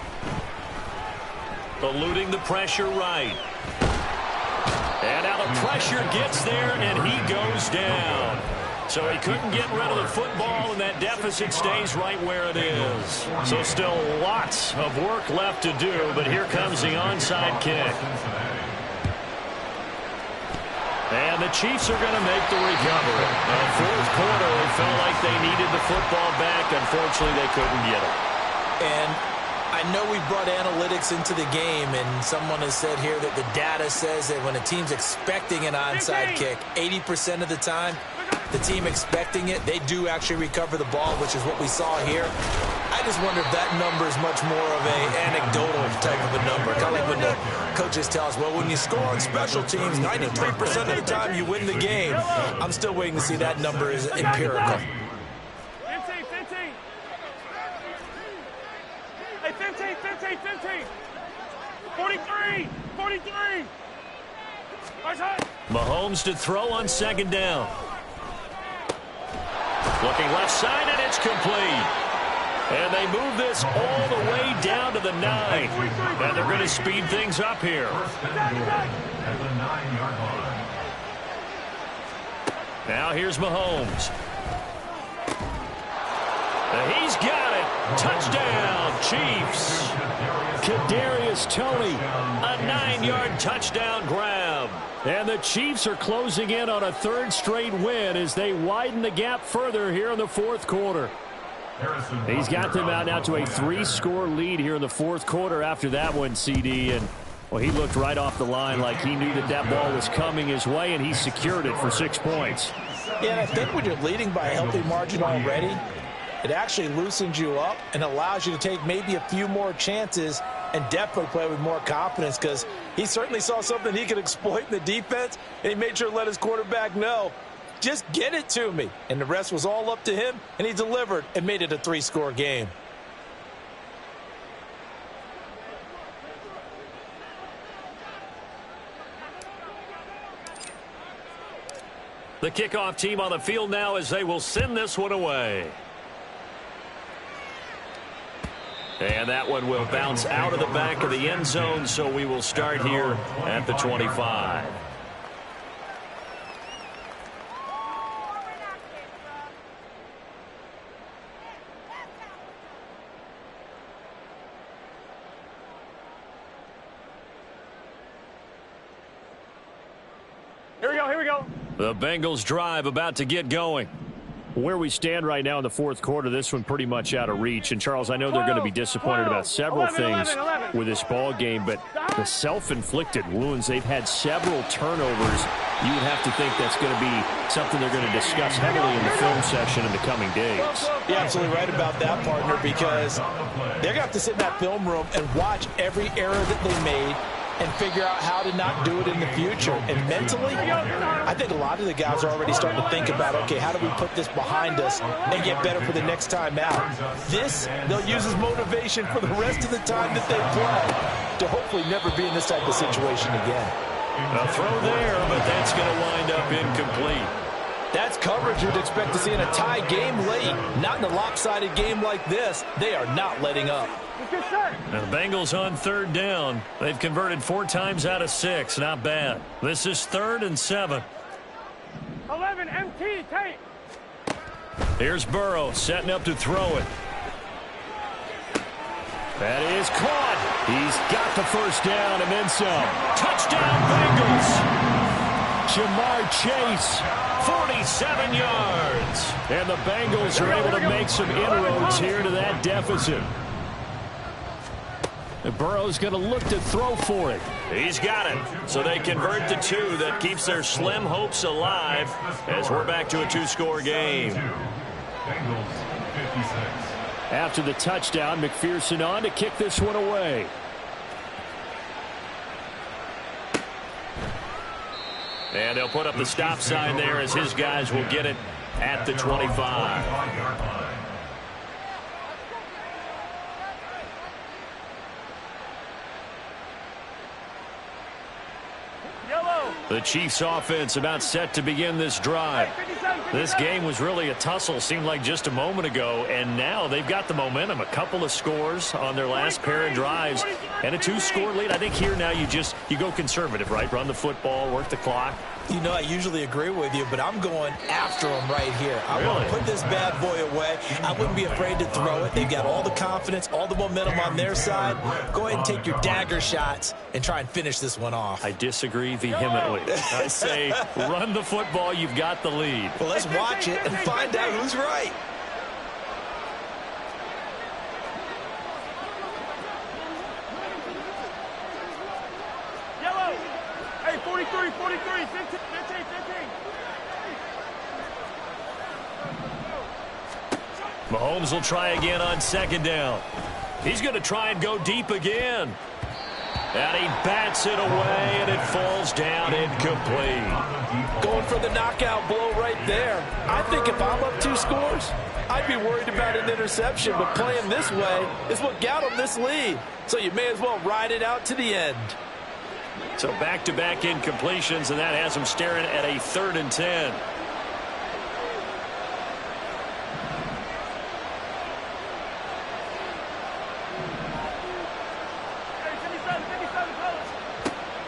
Eluding the pressure right. And now the pressure gets there, and he goes down. So he couldn't get rid of the football, and that deficit stays right where it is. So still lots of work left to do, but here comes the onside kick. And the Chiefs are going to make the recovery. Fourth quarter, they felt like they needed the football back. Unfortunately, they couldn't get it. And I know we brought analytics into the game, and someone has said here that the data says that when a team's expecting an onside kick, 80% of the time, the team expecting it, they do actually recover the ball, which is what we saw here. I just wonder if that number is much more of an anecdotal type of a number. Kind of like when the coaches tell us, well, when you score on special teams, 93% of the time you win the game. I'm still waiting to see that number is empirical. 15, 15. Hey, 15, 15, 15. 43, 43. Mahomes to throw on second down. Looking left side, and it's complete. And they move this all the way down to the 9. And they're going to speed things up here. Now here's Mahomes. And he's got it. Touchdown, Chiefs. Kadarius Toney. A 9-yard touchdown grab. And the Chiefs are closing in on a 3rd straight win as they widen the gap further here in the 4th quarter. He's got them out now to a 3-score lead here in the 4th quarter after that one, CD. And, well, he looked right off the line like he knew that that ball was coming his way, and he secured it for 6 points. Yeah, and I think when you're leading by a healthy margin already, it actually loosens you up and allows you to take maybe a few more chances and definitely play with more confidence, because he certainly saw something he could exploit in the defense, and he made sure to let his quarterback know, just get it to me. And the rest was all up to him, and he delivered and made it a 3-score game. The kickoff team on the field now as they will send this one away. And that one will bounce out of the back of the end zone, so we will start here at the 25. Here we go, here we go. The Bengals drive about to get going. Where we stand right now in the 4th quarter, this one pretty much out of reach. And, Charles, I know they're going to be disappointed about several things with this ball game, but the self-inflicted wounds, they've had several turnovers. You would have to think that's going to be something they're going to discuss heavily in the film session in the coming days. You're absolutely right about that, partner, because they're going to have to sit in that film room and watch every error that they made and figure out how to not do it in the future. And mentally, I think a lot of the guys are already starting to think about, okay, how do we put this behind us and get better for the next time out? This, they'll use as motivation for the rest of the time that they play to hopefully never be in this type of situation again. A throw there, but that's going to wind up incomplete. That's coverage you'd expect to see in a tie game late. Not in a lopsided game like this. They are not letting up. Now the Bengals on 3rd down. They've converted 4 times out of 6. Not bad. This is 3rd and 7. 11, MT, tape. Here's Burrow setting up to throw it. That is caught. He's got the first down and then some. Touchdown, Bengals. Jamar Chase, 47 yards. And the Bengals are able to make some inroads here to that deficit. And Burrow's going to look to throw for it. He's got it. So they convert the 2. That keeps their slim hopes alive as we're back to a 2-score game. Bengals 56. After the touchdown, McPherson on to kick this one away. And they'll put up the stop sign there as his guys will get it at the 25. The Chiefs offense about set to begin this drive. This game was really a tussle, seemed like just a moment ago, and now they've got the momentum. A couple of scores on their last pair of drives and a 2-score lead. I think here now you go conservative, right? Run the football, work the clock. You know, I usually agree with you, but I'm going after him right here. I want to put this bad boy away. I wouldn't be afraid to throw it. They've got all the confidence, all the momentum on their side. Go ahead and take your dagger shots and try and finish this one off. I disagree vehemently. I say run the football. You've got the lead. Well, let's watch it and find out who's right. Yellow. Hey, 43, 43, 15, 15, 15. Mahomes will try again on second down. He's going to try and go deep again. And he bats it away, and it falls down incomplete. Going for the knockout blow right there. I think if I'm up 2 scores, I'd be worried about an interception, but playing this way is what got him this lead. So you may as well ride it out to the end. So back-to-back incompletions, and that has him staring at a 3rd and 10.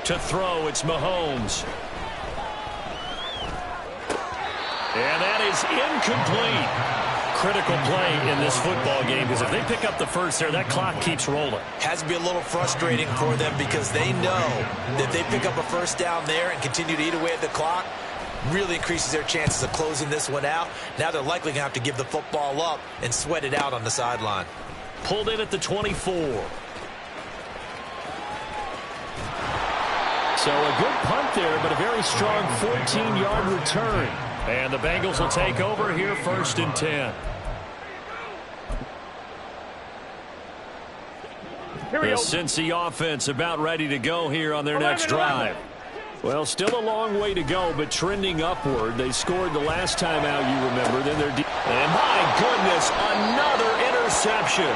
To throw, it's Mahomes. And that is incomplete. Critical play in this football game, because if they pick up the first there, that clock keeps rolling. Has to be a little frustrating for them because they know that if they pick up a first down there and continue to eat away at the clock, really increases their chances of closing this one out. Now they're likely going to have to give the football up and sweat it out on the sideline. Pulled in at the 24. So a good punt there, but a very strong 14-yard return. And the Bengals will take over here 1st and 10. The Cincy offense about ready to go here on their next drive. Well, still a long way to go, but trending upward. They scored the last time out, you remember. Then they're and my goodness, another interception.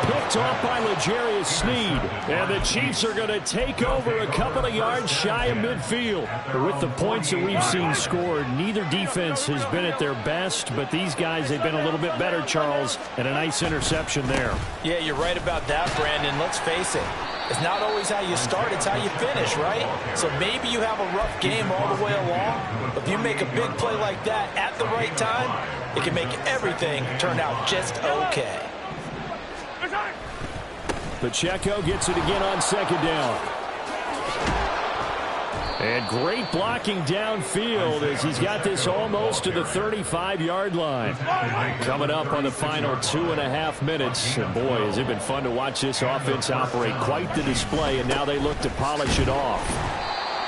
Picked off by L'Jarius Sneed. And the Chiefs are going to take over a couple of yards shy of midfield. With the points that we've seen scored, neither defense has been at their best, but these guys, they've been a little bit better, Charles, and a nice interception there. Yeah, you're right about that, Brandon. Let's face it. It's not always how you start, it's how you finish, right? So maybe you have a rough game all the way along, but if you make a big play like that at the right time, it can make everything turn out just okay. Pacheco gets it again on second down. And great blocking downfield as he's got this almost to the 35-yard line. Coming up on the final 2.5 minutes. And boy, has it been fun to watch this offense operate. Quite the display, and now they look to polish it off.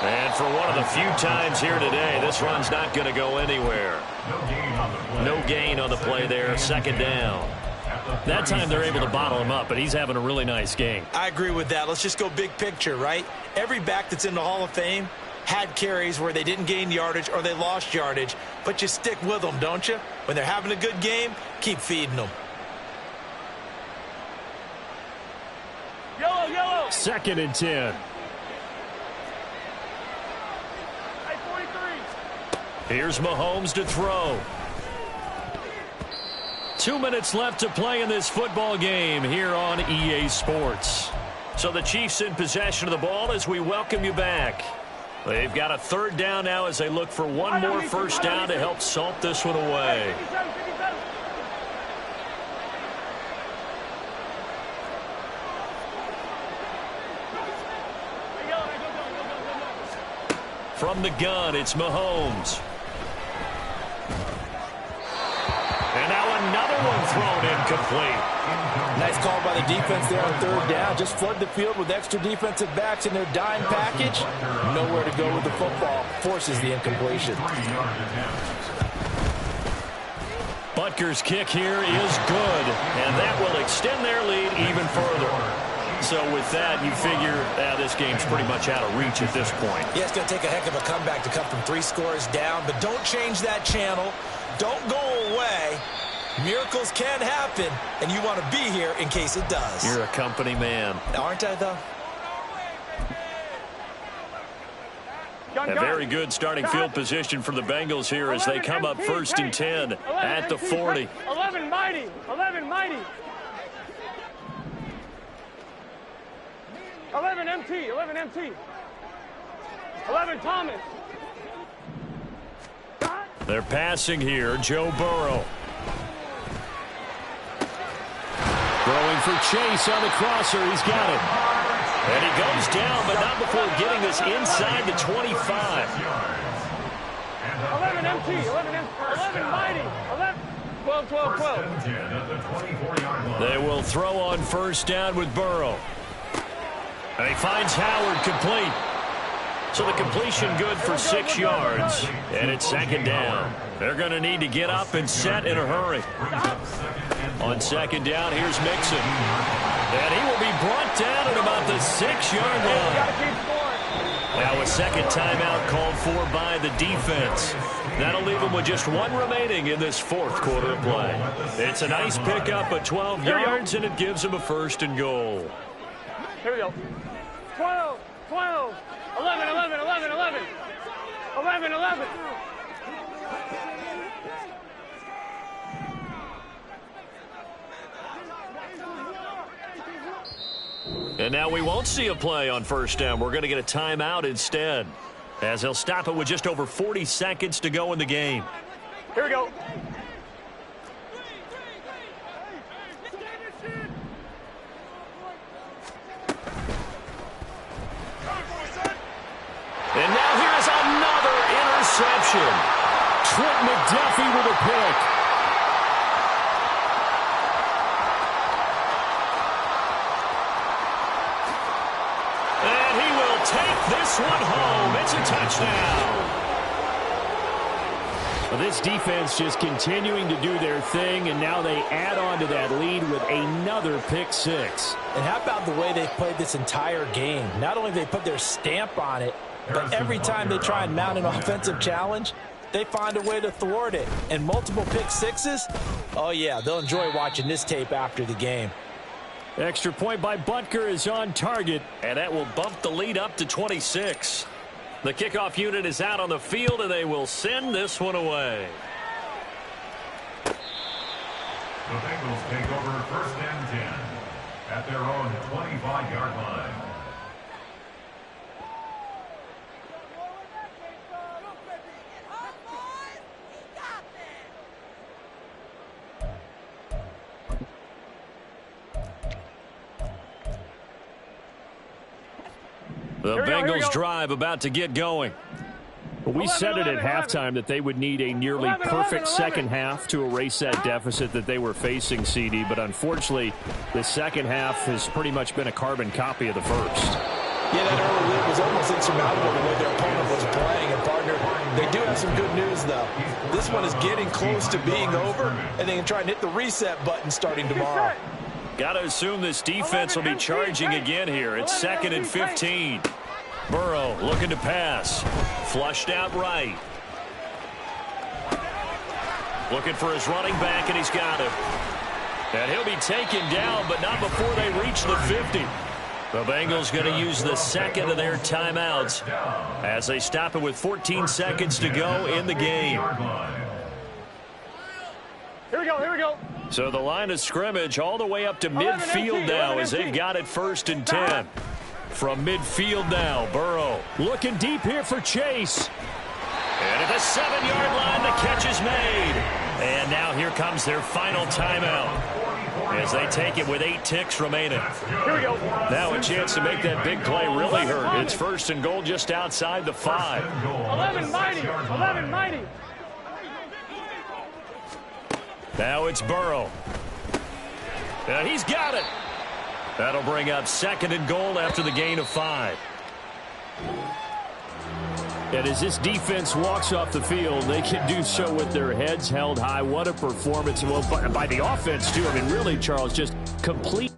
And for one of the few times here today, this run's not going to go anywhere. No gain on the play there, second down. That time they're able to bottle him up, but he's having a really nice game. I agree with that. Let's just go big picture, right? Every back that's in the Hall of Fame had carries where they didn't gain yardage or they lost yardage, but you stick with them, don't you? When they're having a good game, keep feeding them. Yellow, yellow. 2nd and 10. Hey, 43. Here's Mahomes to throw. 2 minutes left to play in this football game here on EA Sports. So the Chiefs in possession of the ball as we welcome you back. They've got a 3rd down now as they look for one more first down to help salt this one away. From the gun, it's Mahomes. And now another one thrown incomplete. Nice call by the defense there on 3rd down. Just flood the field with extra defensive backs in their dime package. Nowhere to go with the football. Forces the incompletion. Butker's kick here is good, and that will extend their lead even further. So with that, you figure this game's pretty much out of reach at this point. Yeah, it's going to take a heck of a comeback to come from 3 scores down, but don't change that channel. Don't go away. Miracles can happen, and you want to be here in case it does. You're a company man. Aren't I, though? A very good starting field position for the Bengals here as they come up 1st and 10 at the 40. 11 mighty. 11 mighty. 11 MT. 11 MT. 11 Thomas. They're passing here. Joe Burrow. Throwing for Chase on the crosser. He's got it. And he goes down, but not before getting this inside the 25. 11 MT. 11 mighty. 11. 12, 12, 12. They will throw on 1st down with Burrow. And he finds Howard complete. So the completion good for 6 yards. And it's 2nd down. They're going to need to get up and set in a hurry. On 2nd down, here's Mixon. And he will be brought down at about the 6-yard line. Now a 2nd timeout called for by the defense. That'll leave them with just 1 remaining in this 4th quarter of play. It's a nice pickup of 12 yards, and it gives them a 1st and goal. Here we go. 12, 12, 11, 11, 11, 11. 11, 11. And now we won't see a play on 1st down. We're going to get a timeout instead, as they'll stop it with just over 40 seconds to go in the game. Here we go. And now here's another interception. Trent McDuffie with a pick. And he will take this one home. It's a touchdown. Well, this defense just continuing to do their thing, and now they add on to that lead with another pick 6. And how about the way they played this entire game? Not only they put their stamp on it, but every time they try and mount an offensive challenge, they find a way to thwart it. And multiple pick 6s, oh yeah, they'll enjoy watching this tape after the game. Extra point by Butker is on target, and that will bump the lead up to 26. The kickoff unit is out on the field, and they will send this one away. The Bengals take over 1st and 10 at their own 25-yard line. The Bengals drive about to get going. We said it at halftime that they would need a nearly perfect second half to erase that deficit that they were facing, CD. But unfortunately, the second half has pretty much been a carbon copy of the first. Yeah, that early lead was almost insurmountable the way their opponent was playing. And, partner, they do have some good news, though. This one is getting close to being over, and they can try and hit the reset button starting tomorrow. Got to assume this defense will be charging again here. It's 2nd and 15. Burrow looking to pass. Flushed out right. Looking for his running back, and he's got him. And he'll be taken down, but not before they reach the 50. The Bengals going to use the 2nd of their timeouts as they stop it with 14 seconds to go in the game. Here we go, here we go. So the line of scrimmage all the way up to midfield now as they've got it 1st and 10. From midfield now, Burrow looking deep here for Chase. And at the 7-yard line, the catch is made. And now here comes their final timeout as they take it with 8 ticks remaining. Here we go. Now a chance to make that big play really hurt. It's 1st and goal just outside the 5. 11 mighty. 11 mighty. Now it's Burrow. And he's got it. That'll bring up 2nd and goal after the gain of 5. And as this defense walks off the field, they can do so with their heads held high. What a performance. Well, by the offense, too. I mean, really, Charles, just complete.